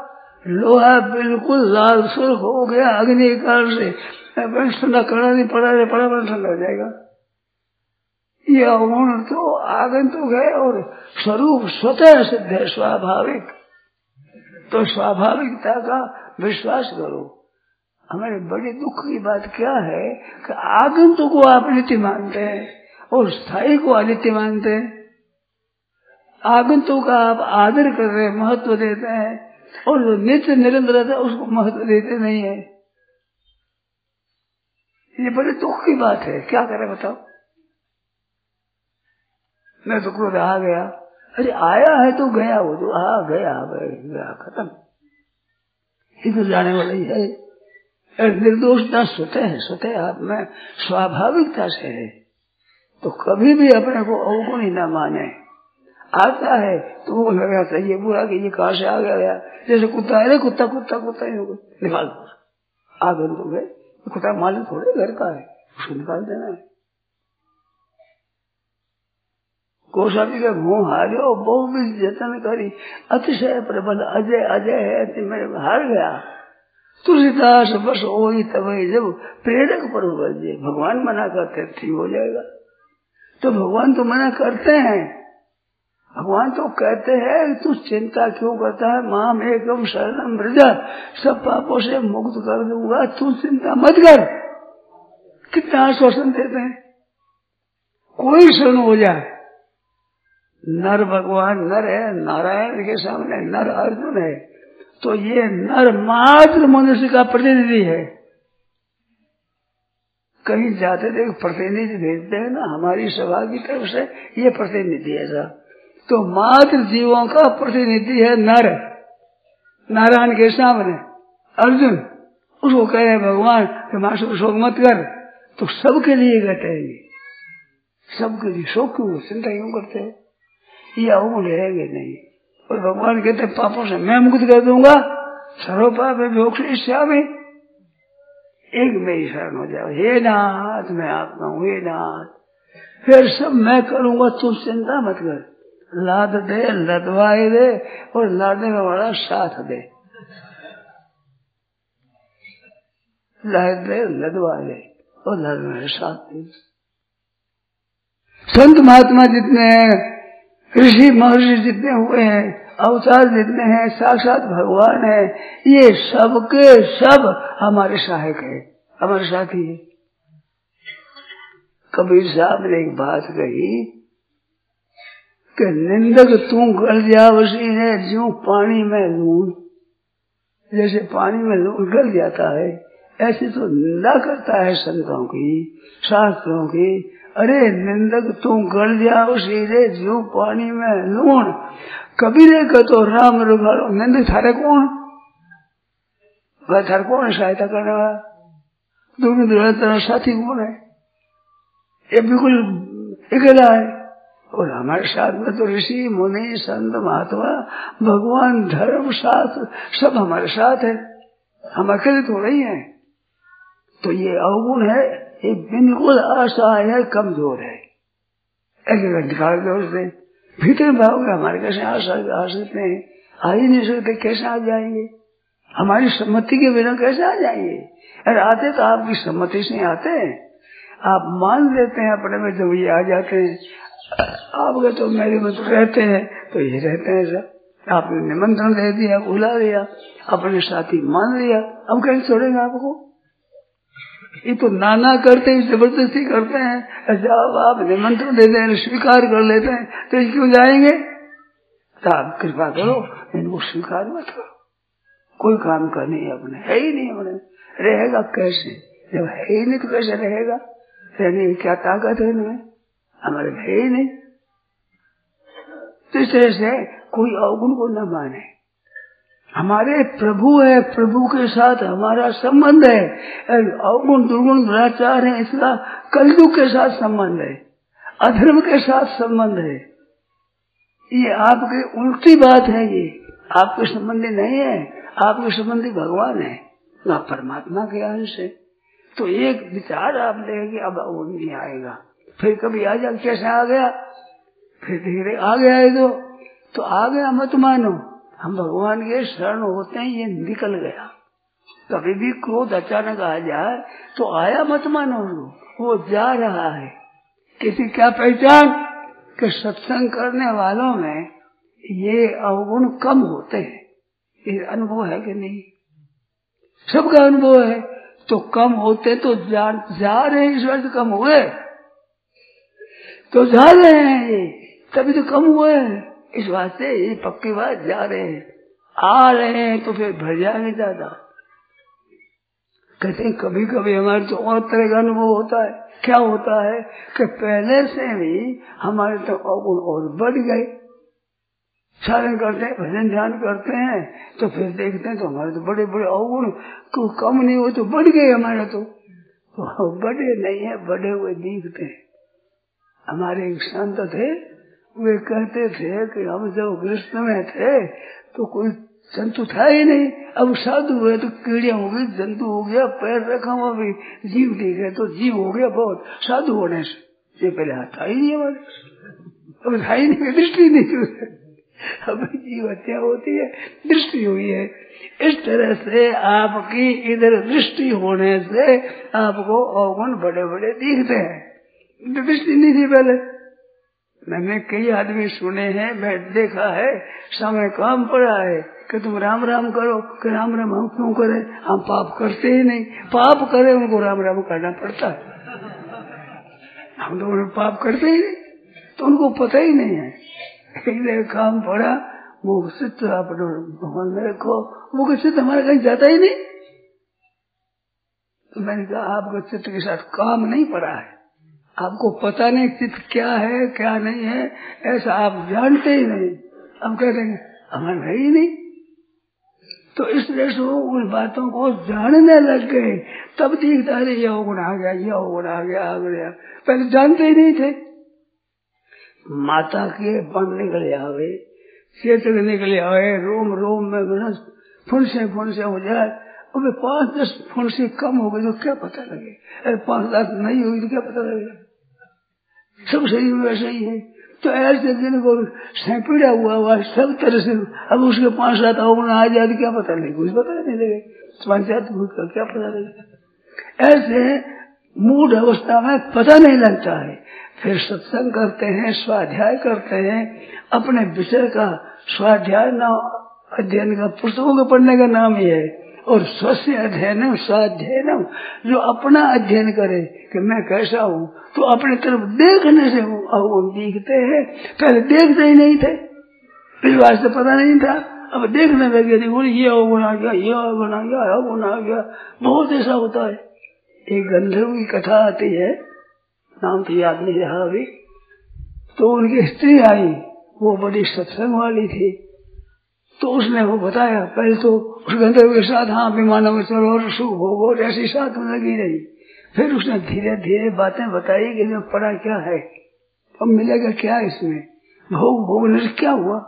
लोहा बिल्कुल लाल सुर्ख हो गया अग्नि काल से, ठंडा करना नहीं पड़ा, ठंडा हो जाएगा। यह गुण तो आगंतुक है और स्वरूप स्वतः सिद्ध है, स्वाभाविक। तो स्वाभाविकता का विश्वास करो। हमारे बड़े दुख की बात क्या है कि आगंतुक को आप नित्य मानते हैं और स्थायी को अनित्य मानते हैं। आगंतुक का आप आदर कर रहे हैं, महत्व देते हैं, और जो नित्य निरंतर रहता है उसको महत्व देते नहीं है। ये बड़े दुख की बात है, क्या करें बताओ। मैं तो क्रोध आ गया, अरे आया है तो गया, वो तो आ गया खत्म, इधर जाने वाला ही है। निर्दोषता स्वतः है, स्वतः आप में स्वाभाविकता से है। तो कभी भी अपने को अवगुण ही न माने। आता है तो वो लगा चाहिए बुरा कि ये कहां से आ गया, जैसे कुत्ता है, कुत्ता कुत्ता कुत्ता निकाल दो, आगंतुक है, कुत्ता मालिक थोड़े घर का है, उसको निकाल देना है। गोस्वामी का मुंह हारो बहु भी जतन करी, अतिशय प्रबल अजय अजय है, मेरे हार गया। तुलसीदास बस वही तभी, जब प्रेरक पर बजे भगवान मना करते ठीक हो जाएगा। तो भगवान तो मना करते हैं, भगवान तो कहते हैं तू चिंता क्यों करता है, माम एकम शरणम व्रजा, सब पापों से मुक्त कर दूंगा, तू चिंता मत कर। कितना आश्वासन देते हैं, कोई शरण हो जाए। नर भगवान नर है, नारायण के सामने नर अर्जुन है, तो ये नर मात्र मनुष्य का प्रतिनिधि है। कहीं जाते थे प्रतिनिधि भेजते हैं ना हमारी सभा की तरफ से, ये प्रतिनिधि है साहब, तो मात्र जीवों का प्रतिनिधि है नर, नारायण के सामने अर्जुन। उसको कह रहे भगवान कि मां शोक मत कर, तो सबके लिए कहते हैं, सबके लिए शोक क्यों, चिंता क्यों करते हो, ये अवगुण रहेंगे नहीं। और भगवान कहते पापों से मैं मुक्त कर दूंगा, सर्व पाप में एक मेरी शरण हो जाओ, हे नाथ मैं आपका हूँ, हे नाथ, फिर सब मैं करूंगा, तू चिंता मत कर। लाद दे, लदवाए दे, और लादने वाला साथ दे, लाद दे लदवा दे और लादने वाला साथ दे। संत महात्मा जितने हैं, ऋषि महर्षि जितने हुए हैं, अवतार जितने हैं, साक्षात भगवान है, ये सबके सब हमारे सहायक है, हमारे साथी है। कबीर साहब ने एक बात कही कि निंदक तू गल जावसी है, ज्यों पानी में लून, जैसे पानी में लून गल जाता है, ऐसे तो निंदा करता है संतों की, शास्त्रों की। अरे निंदक तू गल जाओ सीधे जो पानी में लूण, कबीरे का तो राम रुगालो, निंदक थारे कौन, वह थारे कौन सहायता करने वाला, दोनों तेरा साथी कौन है, ये बिल्कुल अकेला है। और हमारे साथ में तो ऋषि मुनि संत महात्मा भगवान धर्म शास्त्र सब हमारे साथ है, हम अकेले थोड़े ही हैं। तो ये अवगुण है, ये बिल्कुल असहाय है, कमजोर है, एक निकाल दो उससे भीतर भावोगे, हमारे कैसे आ सकते हैं, आ ही नहीं सकते, कैसे आ जाएंगे, हमारी सम्मति के बिना कैसे आ जाएंगे। अरे आते तो आपकी सम्मति से आते हैं, आप मान लेते हैं अपने में, जब ये आ जाते हैं आपके तो मेरे में तो रहते हैं, तो ये रहते हैं सब, आपने निमंत्रण दे दिया, बुला दिया, अपने साथी मान लिया, अब कैसे छोड़ेंगे आपको। ये तो नाना करते हैं, जबरदस्ती करते हैं, जब आप निमंत्रण देते हैं, स्वीकार कर लेते हैं, तो ये क्यों जाएंगे। तो आप कृपा करो, इनको स्वीकार मत करो, कोई काम करनी है अपने, है ही नहीं अपने, रहेगा कैसे, जब है ही नहीं तो कैसे रहेगा, रहने की क्या ताकत है इनमें, हमारे है ही नहीं। तो इस तरह से कोई अवगुण को न माने, हमारे प्रभु है, प्रभु के साथ हमारा संबंध है, अवगुण दुर्गुण दुराचार है, इसका कलयुग के साथ संबंध है, अधर्म के साथ संबंध है। ये आपकी उल्टी बात है, ये आपके संबंधी नहीं है, आपके संबंधी भगवान है, ना परमात्मा के अंश है। तो एक विचार आप लेंगे अब वो नहीं आएगा, फिर कभी आ जाए कैसे आ गया, फिर धीरे आ गया है तो आ गया मत मानो। हम भगवान के शरण होते हैं, ये निकल गया। कभी भी क्रोध अचानक आ जाए तो आया मत मानो, वो जा रहा है। किसी क्या पहचान कि सत्संग करने वालों में ये अवगुण कम होते हैं। ये अनुभव है कि नहीं? सबका अनुभव है। तो कम होते तो जा रहे हैं, ईश्वर से कम हुए तो जा रहे हैं, ये तभी तो कम हुए हैं। इस बात से ये पक्की बात, जा रहे हैं। आ रहे हैं तो फिर भर जाएंगे ज्यादा। कहते हैं कभी कभी हमारे तो और तरह का अनुभव होता है। क्या होता है कि पहले से भी हमारे तो अवगुण और बढ़ गए। साधन करते हैं, भजन ध्यान करते हैं, तो फिर देखते हैं तो हमारे तो बड़े बड़े अवगुण को कम नहीं हुए, तो बढ़ गए हमारे। तो बड़े नहीं है, बढ़े हुए दिखते हैं। हमारे एक संत थे, वे कहते थे कि हम जब कृष्ण में थे तो कोई जंतु था ही नहीं, अब साधु हुए तो कीड़े हो गई, जंतु हो गया, पैर रखा हुआ भी जीव दिखे तो जीव हो गया बहुत। साधु होने से ये पहले था ही नहीं हमारे, अब था ही नहीं, दृष्टि नहीं हुई। अब जीव हत्या होती है, दृष्टि हुई है। इस तरह से आपकी इधर दृष्टि होने से आपको अवगुण बड़े बड़े दिखते हैं, दृष्टि नहीं थी पहले। मैंने कई आदमी सुने हैं, मैं देखा है, समय काम पड़ा है कि तुम राम राम करो, कि राम राम हम क्यों करें, हम पाप करते ही नहीं। पाप करे उनको राम राम करना पड़ता है, हम तो पाप करते ही नहीं, तो उनको पता ही नहीं है। काम पड़ा, मुख चित्त अपने भगवान में रखो, मुख चित्त हमारा कहीं जाता ही नहीं। तो मैंने कहा आपका चित्त के साथ काम नहीं पड़ा है, आपको पता नहीं चित्त क्या है क्या नहीं है, ऐसा आप जानते ही नहीं। हम कहते हैं हमारा है ही नहीं। तो इस तरह से उन बातों को जानने लग गए, तब दिखता है ये अवगुण आ गया, ये अवगुण आ गया। पहले जानते ही नहीं थे। माता के बन निकले आवे, चेतक निकले आवे, रोम रोम में फुंसे हो जाए, अब 5-10 फुंसी कम हो गई तो क्या पता लगे, 5-10 नहीं हुई तो क्या पता लगे, सब शरीर में वैसे ही है। तो ऐसे दिन को सैंपड़ा हुआ सब तरह से, अब उसके 5-7 अवगुण आ जाए तो क्या पता लगे, कुछ पता नहीं लगे, पंचायत का क्या पता लगे। ऐसे मूड अवस्था में पता नहीं लगता है। फिर सत्संग करते हैं, स्वाध्याय करते हैं, अपने विषय का स्वाध्याय न अध्ययन का पुस्तकों के पढ़ने का नाम ही है, और स्वस्य अध्ययन स्वाध्ययन, जो अपना अध्ययन करे कि मैं कैसा हूँ, तो अपने तरफ देखने से अवगुण दिखते हैं। पहले देखते ही नहीं थे, इस बात से पता नहीं था, अब देखने लगे थे, ये अवगुण आ गया, ये अवगुण आ गया, अवगुण आ गया। बहुत ऐसा होता है। एक गंधर्व की कथा आती है, नाम तो याद नहीं रहा अभी। तो उनकी स्त्री आई, वो बड़ी सत्संग वाली थी, तो उसने वो बताया। पहले तो उस गंधर्व के साथ हाँ विमानों में चलो और सुख भोगो, ऐसी साथ में लगी रही। फिर उसने धीरे धीरे बातें बताई कि इसमें पड़ा क्या है, अब मिलेगा क्या इसमें, भोग भोगने से क्या हुआ,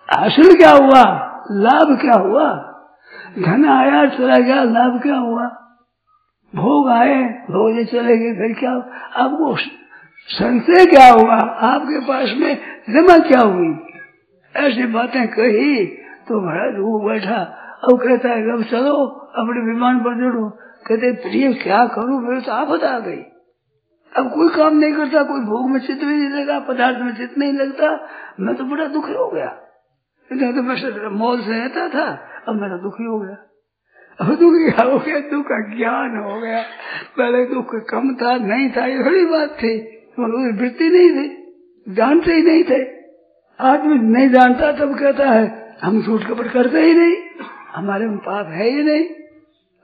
हासिल क्या हुआ, लाभ क्या हुआ, धन आया चला गया, लाभ क्या हुआ, भोग आए भोग चले गए, फिर क्या, आपको संचय क्या हुआ, आपके पास में जमा क्या हुई। ऐसी बातें कही तो महाराज वो बैठा, अब कहता है अब चलो अपने विमान पर चढ़ो। कहते प्रिय क्या करूं, मेरे तो आफत आ गई, अब कोई काम नहीं करता, कोई भोग में चित्त भी नहीं लगा, पदार्थ में चित्त नहीं लगता, मैं तो बड़ा दुखी हो गया। तो मैं मौज से रहता था, अब मैं तो दुखी हो गया। अब दुखी हो गया, दुख का ज्ञान हो गया। पहले दुख कम था नहीं था, ये बड़ी बात थी, वृत्ति नहीं थी, जानते ही नहीं थे। आदमी नहीं जानता तब कहता है हम झूठ कपट करते ही नहीं, हमारे में पाप है ही नहीं।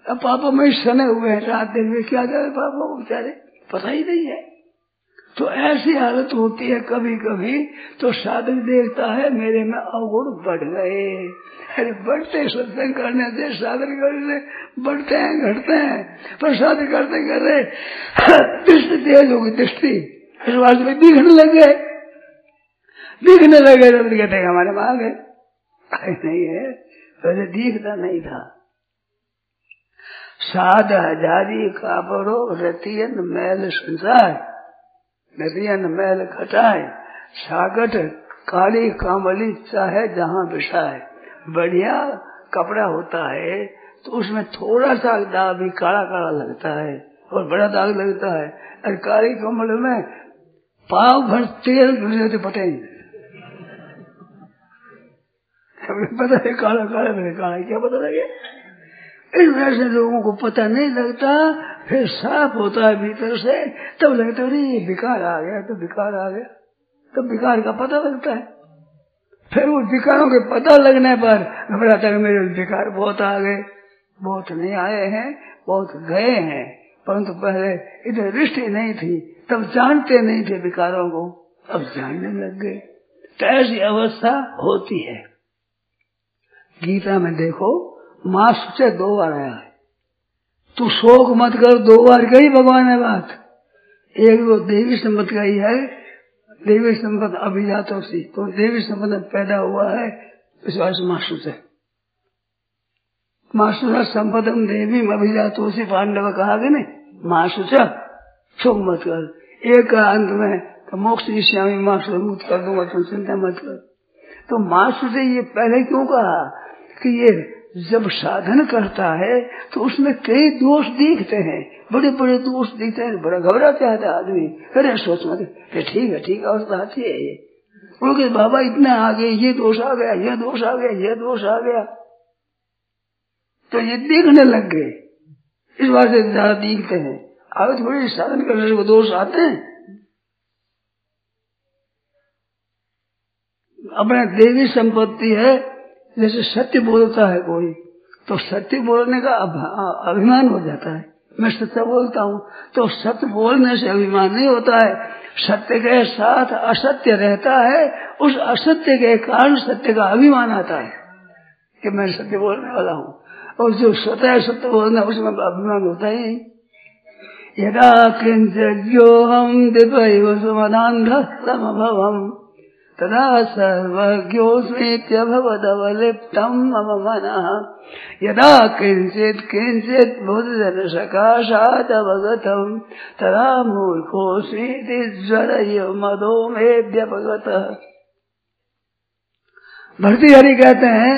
अब पापों में सने हुए हैं, रात दिन में क्या करे पापों को, बेचारे पता ही नहीं है। तो ऐसी हालत होती है कभी कभी, तो साधक देखता है मेरे में अवगुण बढ़ गए। अरे बढ़ते सत्संग करने से, साधन करने से बढ़ते हैं घटते हैं, पर साधन करते करते दृष्टि तेज होगी, दृष्टि इस बात में दिखने लगे तो कहते हैं हमारे में आ गए। नहीं है, पहले दिखता नहीं था, साध हजारी कापड़ो रतियन मैल संसार, नदियन मैल खटाए, सागट काली कामली चाहे जहाँ बिछाए। बढ़िया कपड़ा होता है तो उसमें थोड़ा सा दाग भी काला काला लगता है और बड़ा दाग लगता है, और काली कमल में पाव भर तेल तो पता ही नहीं, पता है काला काला मेरे काला, क्या पता लगे। इस वजह से लोगों को पता नहीं लगता, फिर साफ होता है भीतर से, तब लगता है ये विकार आ गया, तो विकार आ गया, तब विकार का पता लगता है। फिर उस विकारों के पता लगने पर घबराता है मेरे विकार बहुत आ गए। बहुत नहीं आए हैं, बहुत गए हैं, परंतु पहले इधर दृष्टि नहीं थी, तब जानते नहीं थे विकारों को, अब जानने लग गए। तो ऐसी अवस्था होती है। गीता में देखो माँ से 2 बार आया है, तू शोक मत कर, 2 बार कही भगवान ने बात। एक वो देवी संपत्ति का ही है, देवी संपत्ति अभिजातों से, तो देवी संपत्ति पैदा हुआ है इस वर्ष मासु से। मासुरा संपदम देवी अभिजातों से पांडव कहा कि नहीं, मासु शोक मत कर। एक का अंत में तो मोक्ष ईश्यामी मासु मुक्त कर दूंगा, तुम चिंता मत कर। तो मासु से ये पहले क्यों कहा कि ये जब साधन करता है तो उसमें कई दोष दिखते हैं, बड़े बड़े दोष दिखते हैं, बड़ा घबरा चाहता है आदमी। अरे सोच मत, ठीक है और आती है ये, क्योंकि बाबा इतना आगे, ये दोष आ गया, ये दोष आ गया, ये दोष आ गया, तो ये देखने लग गए। इस बात से ज्यादा दिखते हैं, आगे थोड़ी साधन करने से दोष आते हैं। अपने देवी संपत्ति है, जैसे सत्य बोलता है कोई, तो सत्य बोलने का अभिमान हो जाता है। मैं सत्य बोलता हूँ, तो सत्य बोलने से अभिमान नहीं होता है। सत्य के साथ असत्य रहता है, उस असत्य के कारण सत्य का अभिमान आता है कि मैं सत्य बोलने वाला हूँ। और जो स्वतः सत्य बोलना, उसमें अभिमान होता ही नहीं। यदा किंचोहम दिव्य सुमनान्धम तदा सर्वज्ञोऽस्मीत्यभवदवलिप्तं मम मनः। यदा किंचित् किंचित् बुद्धिर्सकाशादवगतं तदा मूर्खोऽस्मीति ज्वरयो मदो मे व्यपगतः। भर्तृहरि कहते हैं,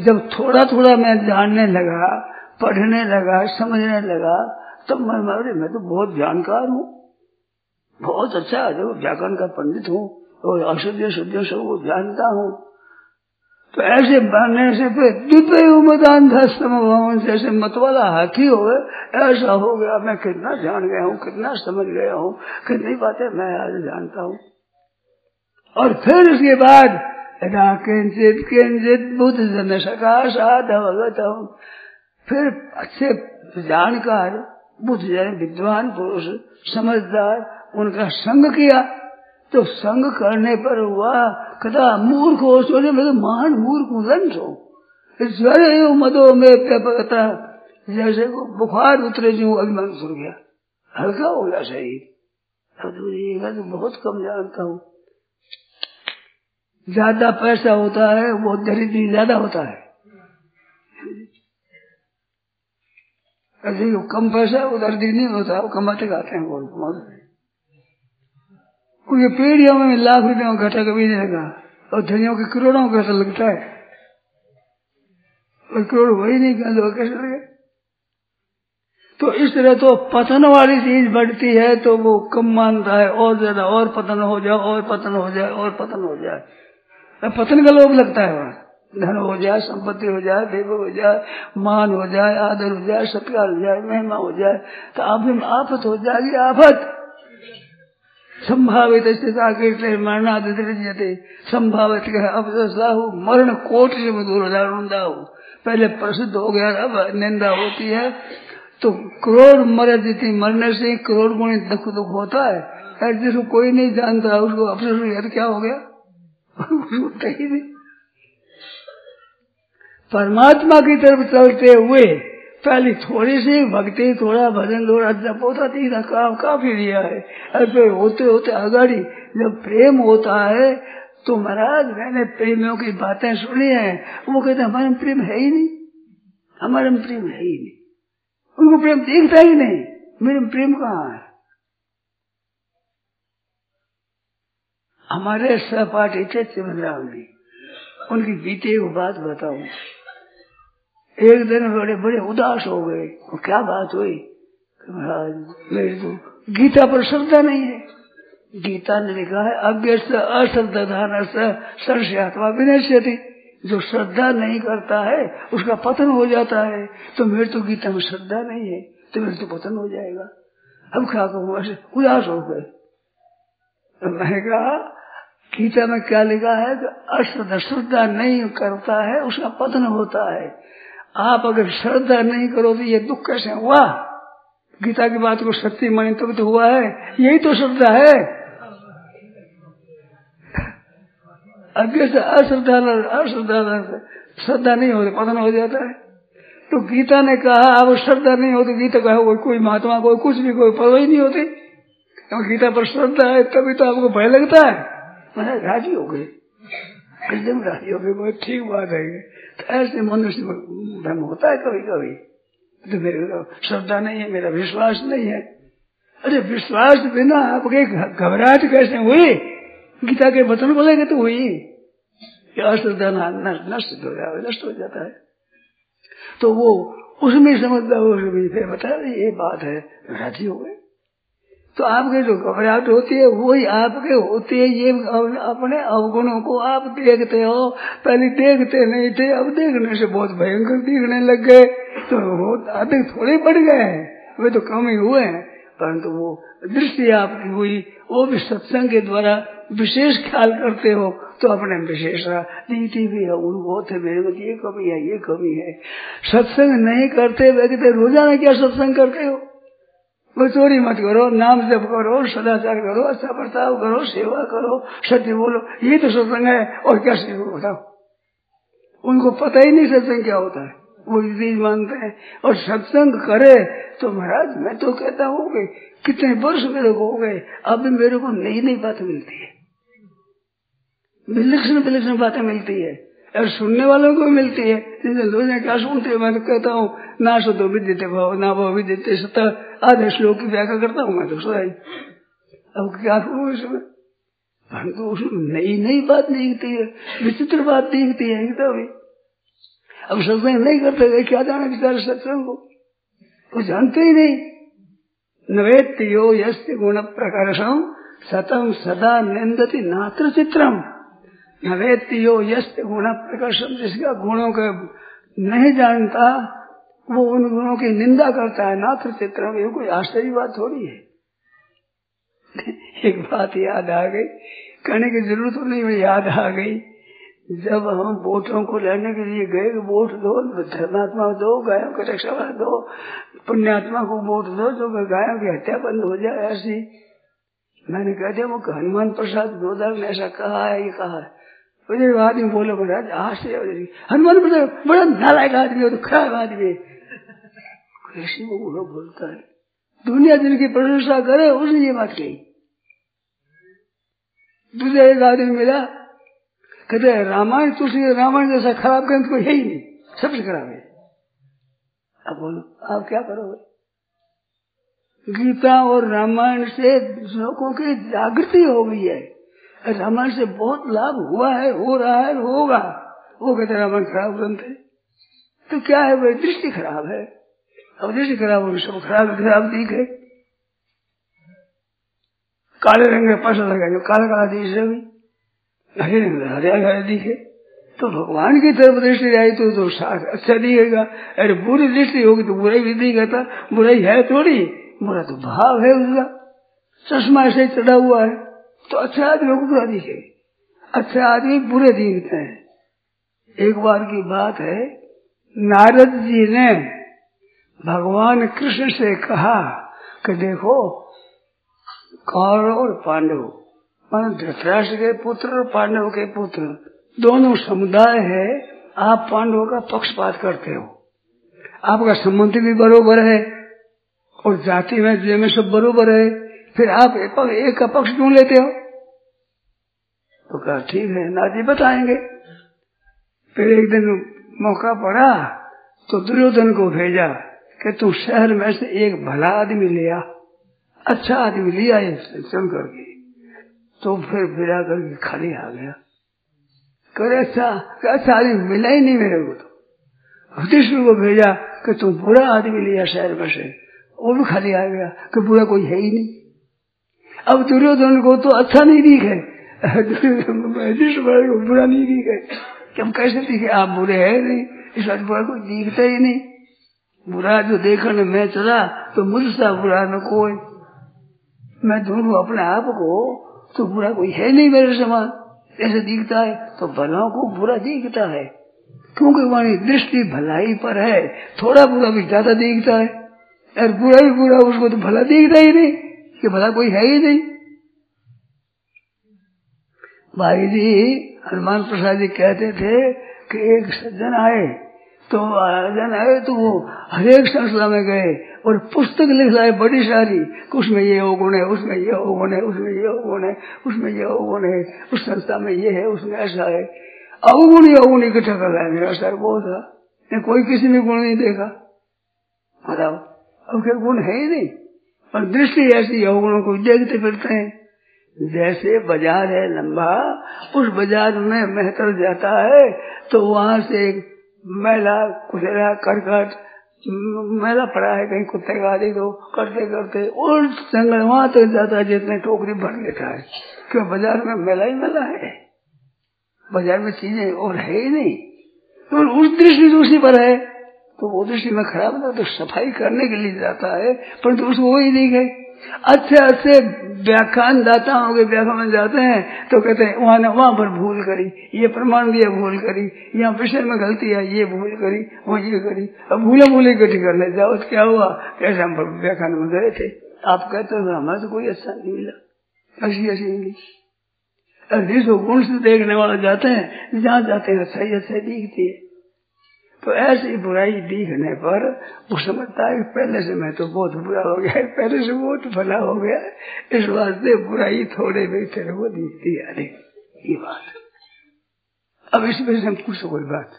जब थोड़ा थोड़ा मैं जानने लगा, पढ़ने लगा, समझने लगा, तब मैं तो बहुत जानकार हूँ, बहुत अच्छा जो व्याकरण का पंडित हूँ और अशुद्ध शुद्ध सबको जानता हूँ। तो ऐसे बनने से फिर दिव्य उमदान भवन जैसे मतवाला हाथी हो गए, ऐसा हो गया। मैं कितना जान गया हूँ, कितना समझ गया हूँ, कितनी बातें मैं आज जानता हूँ। और फिर उसके बाद किंचित किंचित बुद्ध जन सकाशाद अवगत हूँ, फिर अच्छे जानकार बुद्ध जन विद्वान पुरुष समझदार उनका संग किया, तो संग करने पर हुआ कदा मूर्ख हो, सोने में तो महान मूर्ख लंच हो, ज्वर मदो में पता जैसे को बुखार उतरे जो अभिमान सुन गया, हल्का हो गया शरीर। तो बहुत कम जानता हूँ। ज्यादा पैसा होता है वो दरिद्री ज्यादा होता है, ऐसे कम पैसा वो दरिद्री नहीं होता, वो कमाते खाते हैं। क्योंकि पीढ़ियों में लाख रुपयों का घाटा कभी नहीं लगा, और धनियों के करोड़ों का घाटा लगता है, और करोड़ वही नहीं कर लो कैसे लगे। तो इस तरह तो पतन वाली चीज बढ़ती है तो वो कम मानता है, और ज्यादा, और पतन हो जाए, और पतन हो जाए, और पतन हो जाए, पतन का लोभ लगता है वहां। धन हो जाए, संपत्ति हो जाए, वैभव हो जाए, मान हो जाए, आदर हो जाए, सत्कार हो जाए, महिमा हो जाए, तो आफत हो जाएगी। आफत संभावित मरणादिते संभावित मरण कोट से दूर हो। पहले प्रसिद्ध हो गया, अब निंदा होती है। तो करोड़ मरने से करोड़ गुणी दुख होता है। जिसको कोई नहीं जानता उसको अफसोस क्या हो गया ही नहीं। परमात्मा की तरफ चलते हुए पहले थोड़ी सी भक्ति, थोड़ा भजन, थोड़ा जप होता तीसरा काम काफी दिया है। फिर होते होते अगाड़ी जब प्रेम होता है तो महाराज मैंने प्रेमियों की बातें सुनी है, वो कहते हमारे में प्रेम है ही नहीं, हमारे में प्रेम है ही नहीं। उनको प्रेम दिखता ही नहीं। मेरे में प्रेम कहाँ है? हमारे सहपाठी थे चिमनराम जी, उनकी बीते एक बात बताऊं। एक दिन बड़े बड़े उदास हो गए। क्या बात हुई? महाराज मेरी तो गीता पर श्रद्धा नहीं है। गीता ने लिखा है अज्ञ से अश्रद्धान सर्षयात्मा विनश्यति। जो श्रद्धा नहीं करता है उसका पतन हो जाता है। तो मेरे तो गीता में श्रद्धा नहीं है तो मेरे तो पतन हो जाएगा। अब क्या कहूँ? ऐसे उदास हो गए। तो मैंने कहा गीता में क्या लिखा है कि श्रद्धा नहीं करता है उसका पतन होता है। आप अगर श्रद्धा नहीं करो तो ये दुख कैसे हुआ? गीता की बात को सच्ची मानी तब तो हुआ है। यही तो श्रद्धा है। अज्ञ से अश्रद्धा श्रद्धा नहीं होती पतन हो जाता है। तो गीता ने कहा अब श्रद्धा नहीं होती। गीता कहा कोई महात्मा कोई कुछ भी कोई पता ही नहीं होती। गीता पर श्रद्धा है तभी तो आपको भय लगता है। मैं राजी हो गई, एकदम राजी हो गई। बहुत ठीक बात है। तो ऐसे मनुष्य भ्रम होता है कभी कभी। तो मेरे श्रद्धा नहीं है, मेरा विश्वास नहीं है। अरे विश्वास बिना आपके घबराहट कैसे हुई? गीता के वचन बोलेंगे तो हुई। अश्रद्धा नष्ट हो जाता है। तो वो उसमें समझता है, उसमें फिर बता ये बात है, राजी हो गए। तो आपके जो घबराहट होती है वही आपके होती है। ये अपने अवगुणों को आप देखते हो, पहले देखते नहीं थे, अब देखने से बहुत भयंकर दिखने लग गए। तो अधिक थोड़े बढ़ गए हैं, वे तो कम ही हुए हैं। परंतु वो दृष्टि आपकी हुई, वो भी सत्संग के द्वारा विशेष ख्याल करते हो तो अपने विशेष नीति भी है। उनको थे मेरे में ये कमी है, ये कमी है। सत्संग नहीं करते व्यक्ति रोजाना क्या सत्संग करते हो? वो चोरी मत करो, नाम जप करो, सदाचार करो, अच्छा बर्ताव करो, सेवा करो, सत्य बोलो, ये तो सत्संग है। और क्या सेवा बताओ? उनको पता ही नहीं सत्संग क्या होता है, वो चीज मानते हैं। और सत्संग करे तो महाराज मैं तो कहता हूँ कि कितने वर्ष मेरे को हो गए, अब मेरे को नई नई बातें मिलती है, विलक्षण बातें मिलती है। और सुनने वालों को मिलती है। लोग क्या सुनते हैं? मैं तो कहता हूँ ना सो तो विद्यते भाव ना भाव विद्यते सत आधे श्लोक की व्याख्या करता हूँ मैं तो सही। अब क्या करूँ इसमें? परंतु उसमें नई नई बात दिखती है, विचित्र बात दिखती है एकदम। अब सत्संग नहीं करते क्या जाने बेचारे सत्संग को, वो जानते ही नहीं। नवेत्य यो यस्य गुण प्रकर्षम सतम सदा निंदति नात्र चित्रम। नवेत्य यो यस्य गुण प्रकर्षम, जिसका गुणों का नहीं जानता वो उन गुणों की निंदा करता है। नात्र चित्रम, ये कोई आश्चर्य बात थोड़ी है। एक बात याद आ गई, कहने की जरूरत नहीं, याद आ गई। जब हम वोटों को लेने के लिए गए, वोट दो, धर्मात्मा को दो, गायों की रक्षा दो, पुण्यात्मा को वोट दो जो गायों की हत्या बंद हो जाए, ऐसी। मैंने कह दिया वो हनुमान प्रसाद गोदार ने ऐसा कहा है, ये कहा है। मुझे आदमी बोले महाराज आश्चर्य, हनुमान प्रसाद बड़ा नालायक आदमी है, तो खराब आदमी है, ऐसी वो बोलता है। दुनिया जिनकी प्रशंसा करे उसने ये बात कही। दूसरा एक आदमी मिला, कहते रामायण तुलसी रामायण जैसा खराब ग्रंथ कोई है ही नहीं, सबसे खराब है। अब बोलो आप क्या करोगे? गीता और रामायण से लोगों की जागृति हो गई है। रामायण से बहुत लाभ हुआ है, हो रहा है, होगा। वो कहते रामायण खराब ग्रंथ है, तो क्या है भाई? दृष्टि खराब है। अब दृष्टि खराब हो, सब खराब दिखे। काले रंग में पसंद लगा जो काला काला दिख रहा, हरे रंग हरे दिखे तो भगवान की तरफ दृष्टि आई तो अच्छा दिखेगा। अरे बुरी दृष्टि होगी तो बुराई भी दिखेगा। बुराई है थोड़ी, बुरा तो भाव है उसका। चश्मा ऐसे चढ़ा हुआ है तो अच्छा आदमी को बुरा दिखे, अच्छा आदमी बुरे दिखते हैं। एक बार की बात है, नारद जी ने भगवान कृष्ण से कहा कि देखो कौरव और पांडव, मान धृतराष्ट्र के पुत्र और पांडव के पुत्र दोनों समुदाय है। आप पांडवों का पक्षपात करते हो, आपका संबंध भी बरोबर है और जाति में सब बरोबर है, फिर आप एक का पक्ष क्यों लेते हो? तो कहा ठीक है नाजी बताएंगे। फिर एक दिन मौका पड़ा तो दुर्योधन को भेजा कि तू शहर में से एक भला आदमी लिया, अच्छा आदमी लिया ये चुन करके, तो फिर फिरा करके खाली आ गया। करे अच्छा आदमी मिला ही नहीं मेरे को। तो युधिष्ठिर को भेजा कि तू बुरा आदमी लिया शहर में से, वो भी खाली आ गया कि बुरा कोई है ही नहीं। अब दुर्योधन को तो अच्छा नहीं दिखे, युधिष्ठिर को बुरा नहीं दिखे, हम कैसे दिखे? आप बुरे है नहीं, इस बात बुरा कोई दिखता ही नहीं। बुरा जो देखने में चला तो मुझसे बुरा न कोई, मैं ढूंढू अपने आप को तो बुरा कोई है नहीं मेरे समान, ऐसे दिखता है। तो भलाओं को बुरा दिखता है क्योंकि हमारी दृष्टि भलाई पर है, थोड़ा बुरा भी ज्यादा दिखता है, और बुरा ही बुरा उसको तो भला दिखता ही नहीं कि भला कोई है ही नहीं। भाई जी हनुमान प्रसाद जी कहते थे कि एक सज्जन आए तो वो हरेक संस्था में गए और पुस्तक लिख लाए बड़ी सारी, उसमें ये अवगुण है, उसमें ये अवगुण है, उसमें ये अवगुण है, उसमें ये अवगुण है, उस संस्था में ये है, उसमें ऐसा है। अवगुण ही अवगुण इकट्ठा कर लाए। मेरा सर वो था, कोई किसी में गुण नहीं देखा। बताओ अब क्या गुण है ही नहीं, और दृष्टि ऐसी अवगुणों को देखते फिरते हैं। जैसे बाजार है लंबा, उस बाजार में मेहतर जाता है तो वहां से एक मैला कुचरा करकट मैला पड़ा है, कहीं कुत्ते का आदि तो करते करते और जंगल वहां तक जाता है जितने टोकरी भर लेता है। क्यों? बाजार में मैला ही मैला है, बाजार में चीजें और है ही नहीं। तो उस दृष्टि उसी पर है, तो वो दृष्टि में खराब ना, तो सफाई करने के लिए जाता है, परंतु उसको वही नहीं गए। अच्छे व्याख्यान दाताओं के व्याख्यान में जाते हैं तो कहते हैं वहां पर भूल करी, ये प्रमाण दिया भूल करी, यहाँ विषय में गलती है, ये भूल करी, वो ये करी। अब भूले इकट्ठी करने जाओ तो क्या हुआ? कैसे हम व्याख्यान में गए थे, आप कहते हो हमें तो कोई अच्छा नहीं मिला, ऐसी मिली। जिसको गुण से देखने वाले जाते हैं, जहाँ जाते हैं अच्छा दिखती है। तो ऐसी बुराई दिखने पर वो समझता है पहले से मैं तो बहुत बुरा हो गया है, पहले से बहुत भला हो गया है, इस वास्ते बुराई थोड़े बेटे वो दिखती है। अरे ये बात अब इसमें से हम पूछ कोई बात,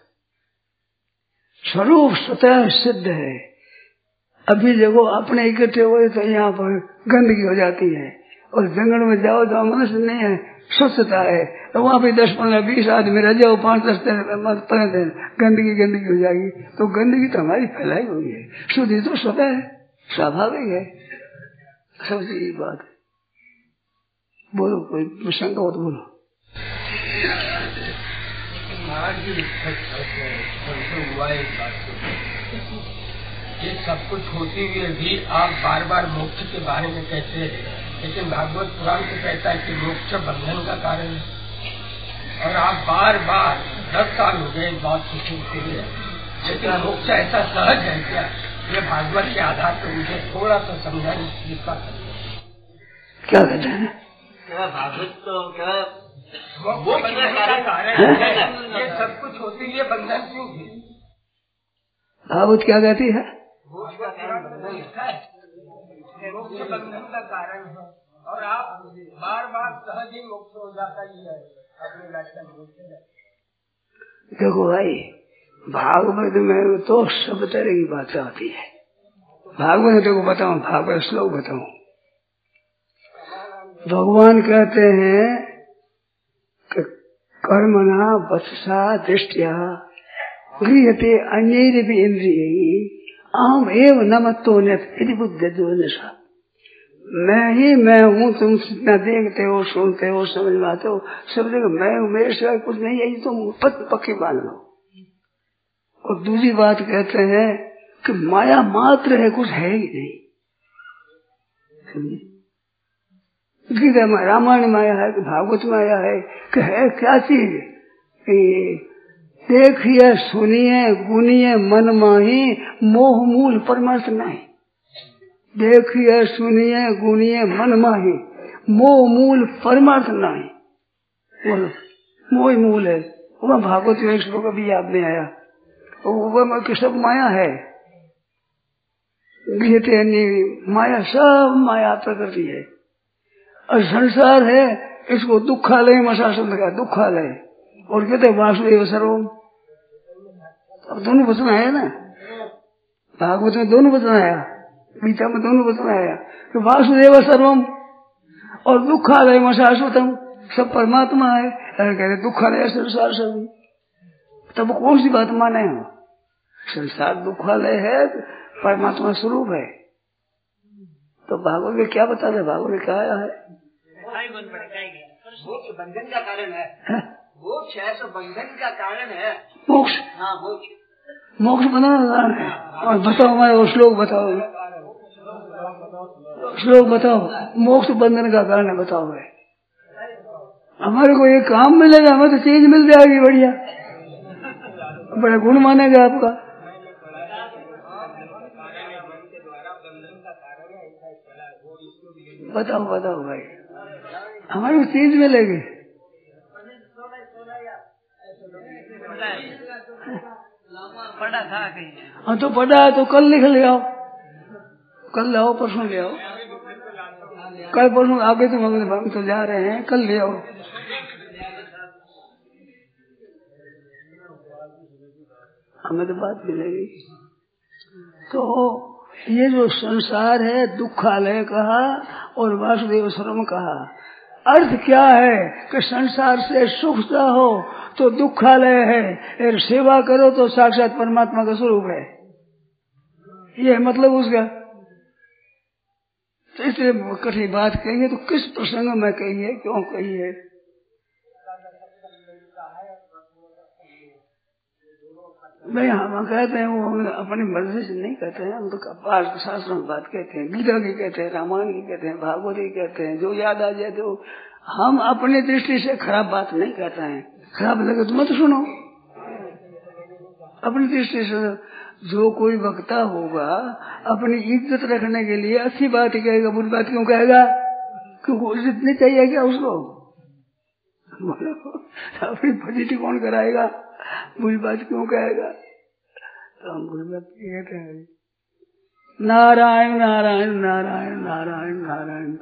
स्वरूप स्वतः सिद्ध है। अभी देखो अपने इकट्ठे हुए तो यहाँ पर गंदगी हो जाती है, और जंगल में जाओ तो मनुष्य नहीं है, स्वच्छता है, तो वहां पे 10, 15, 20 आदमी रह जाओ, 5, 10 दिन गंदगी हो जाएगी। तो गंदगी तो हमारी फैलाई हुई है, शुद्धि तो स्वतः है, स्वाभाविक है। सबसे ये बात है। बोलो कोई शंका हो तो बोलो। ये सब कुछ होते हुए भी आप बार बार मोक्ष के बारे में कहते हैं, लेकिन भागवत पुराण तो कहता है कि मोक्ष बंधन का कारण है, और आप बार बार 10 साल हो गए बात सुनते हुए, लेकिन मोक्ष ऐसा सहज है क्या? ये भागवत के आधार पर मुझे थोड़ा सा समझाने की कृपा करें। क्या कहते हैं? भागवत तो क्या वो कारण है, ये सब कुछ होते हुए बंधन क्यों है? भागवत क्या कहती है? मोक्ष बंधन का कारण है, और आप बार बार सहज ही मोक्ष हो जाता ही है अपने व्याख्यान में। देखो भाई, भागवत में तो सब तरह की बातें आती है। भागवत देखो बताऊं, भागवत श्लोक बताऊं। भगवान कहते हैं कि कर्मणा वचसा दृष्टिया गृह्यते अन्यैरपि इंद्रियैः अहम एव न मत्तोऽन्यत् इति बुद्ध्यतो नशा। मैं हूँ, तुम जितना देखते हो, सुनते हो, समझ में आते हो, सब जगह मैं हूँ, मेरे सिवाय कुछ नहीं है, ये तुम पक्की मान लो। और दूसरी बात कहते हैं कि माया मात्र है, कुछ है ही नहीं। गीता में रामायण माया है कि भागवत माया है कि है क्या चीज? देखिए सुनिए गुनिए मन माही, मोह मूल परमार्थ नहीं। देखिए सुनिए गुनिए मन माही, मोह मूल परमार्थ नहीं। बोलो मोह मूल है। वह भागवत में श्लोक अभी याद नहीं आया, वो सब माया है। गीते माया, सब माया प्रकृति है, और संसार है इसको दुखालय मशासन का दुखालय, और कहते वासुदेव सर्वम। अब दोनों वचन है ना, भागवत में दोनों वचन आया, गीता में दोनों वचन आया कि वासुदेव सर्वम और दुखालय शाश्वतम, सब परमात्मा है। कहते दुखालय संसार सभी, तब कौन सी बात माने हो? संसार दुखालय है, परमात्मा स्वरूप है। तो भागवत में क्या बता रहे? भागवत में क्या आया है? मोक्ष बंधन का कारण है, मोक्ष है तो बंधन का कारण है। मोक्ष, हाँ मोक्ष, मोक्ष बंधन का कारण है। और बताओ, हमारे वो श्लोक बताओ, श्लोक बताओ, मोक्ष बंधन का कारण है, बताओ भाई। हमारे को ये काम मिलेगा, हमें तो चीज मिल जाएगी बढ़िया, बड़ा गुण मानेगा आपका। बताओ बताओ भाई, हमारी चीज मिलेगी। पढ़ा था कहीं? हाँ तो पढ़ा है तो कल लिख ले आओ, कल ले आओ, परसों ले आओ, कल परसों आगे तो हम तो जा रहे हैं, कल ले आओ। हमें तो बात मिलेगी। तो ये जो संसार है, दुखालय कहा और वासुदेव सर्वम कहा। अर्थ क्या है कि संसार से सुख चाहो तो दुखालय है, और सेवा करो तो साक्षात परमात्मा का स्वरूप है। ये मतलब उसका। तो इसलिए कठिन बात कहिए तो किस प्रसंग में कहिए, क्यों कहिए? भाई हम कहते हैं, वो अपनी मर्जी से नहीं कहते हैं, हम तो शास्त्रों में बात कहते हैं, गीता की कहते हैं, रामायण की कहते हैं, भागवत की कहते हैं, जो याद आ जाए। तो हम अपनी दृष्टि से खराब बात नहीं कहते हैं, खराब लगे तो मत सुनो। अपनी दृष्टि से जो कोई वक्ता होगा अपनी इज्जत रखने के लिए अच्छी बात ही कहेगा, बुरी बात क्यों कहेगा? क्योंकि इज्जत नहीं चाहिए क्या उसको? अपनी फजीती कौन कराएगा? बुरी बात क्यों कहेगा? तो हम बुरी बात कहते हैं। नारायण नारायण नारायण नारायण नारायण।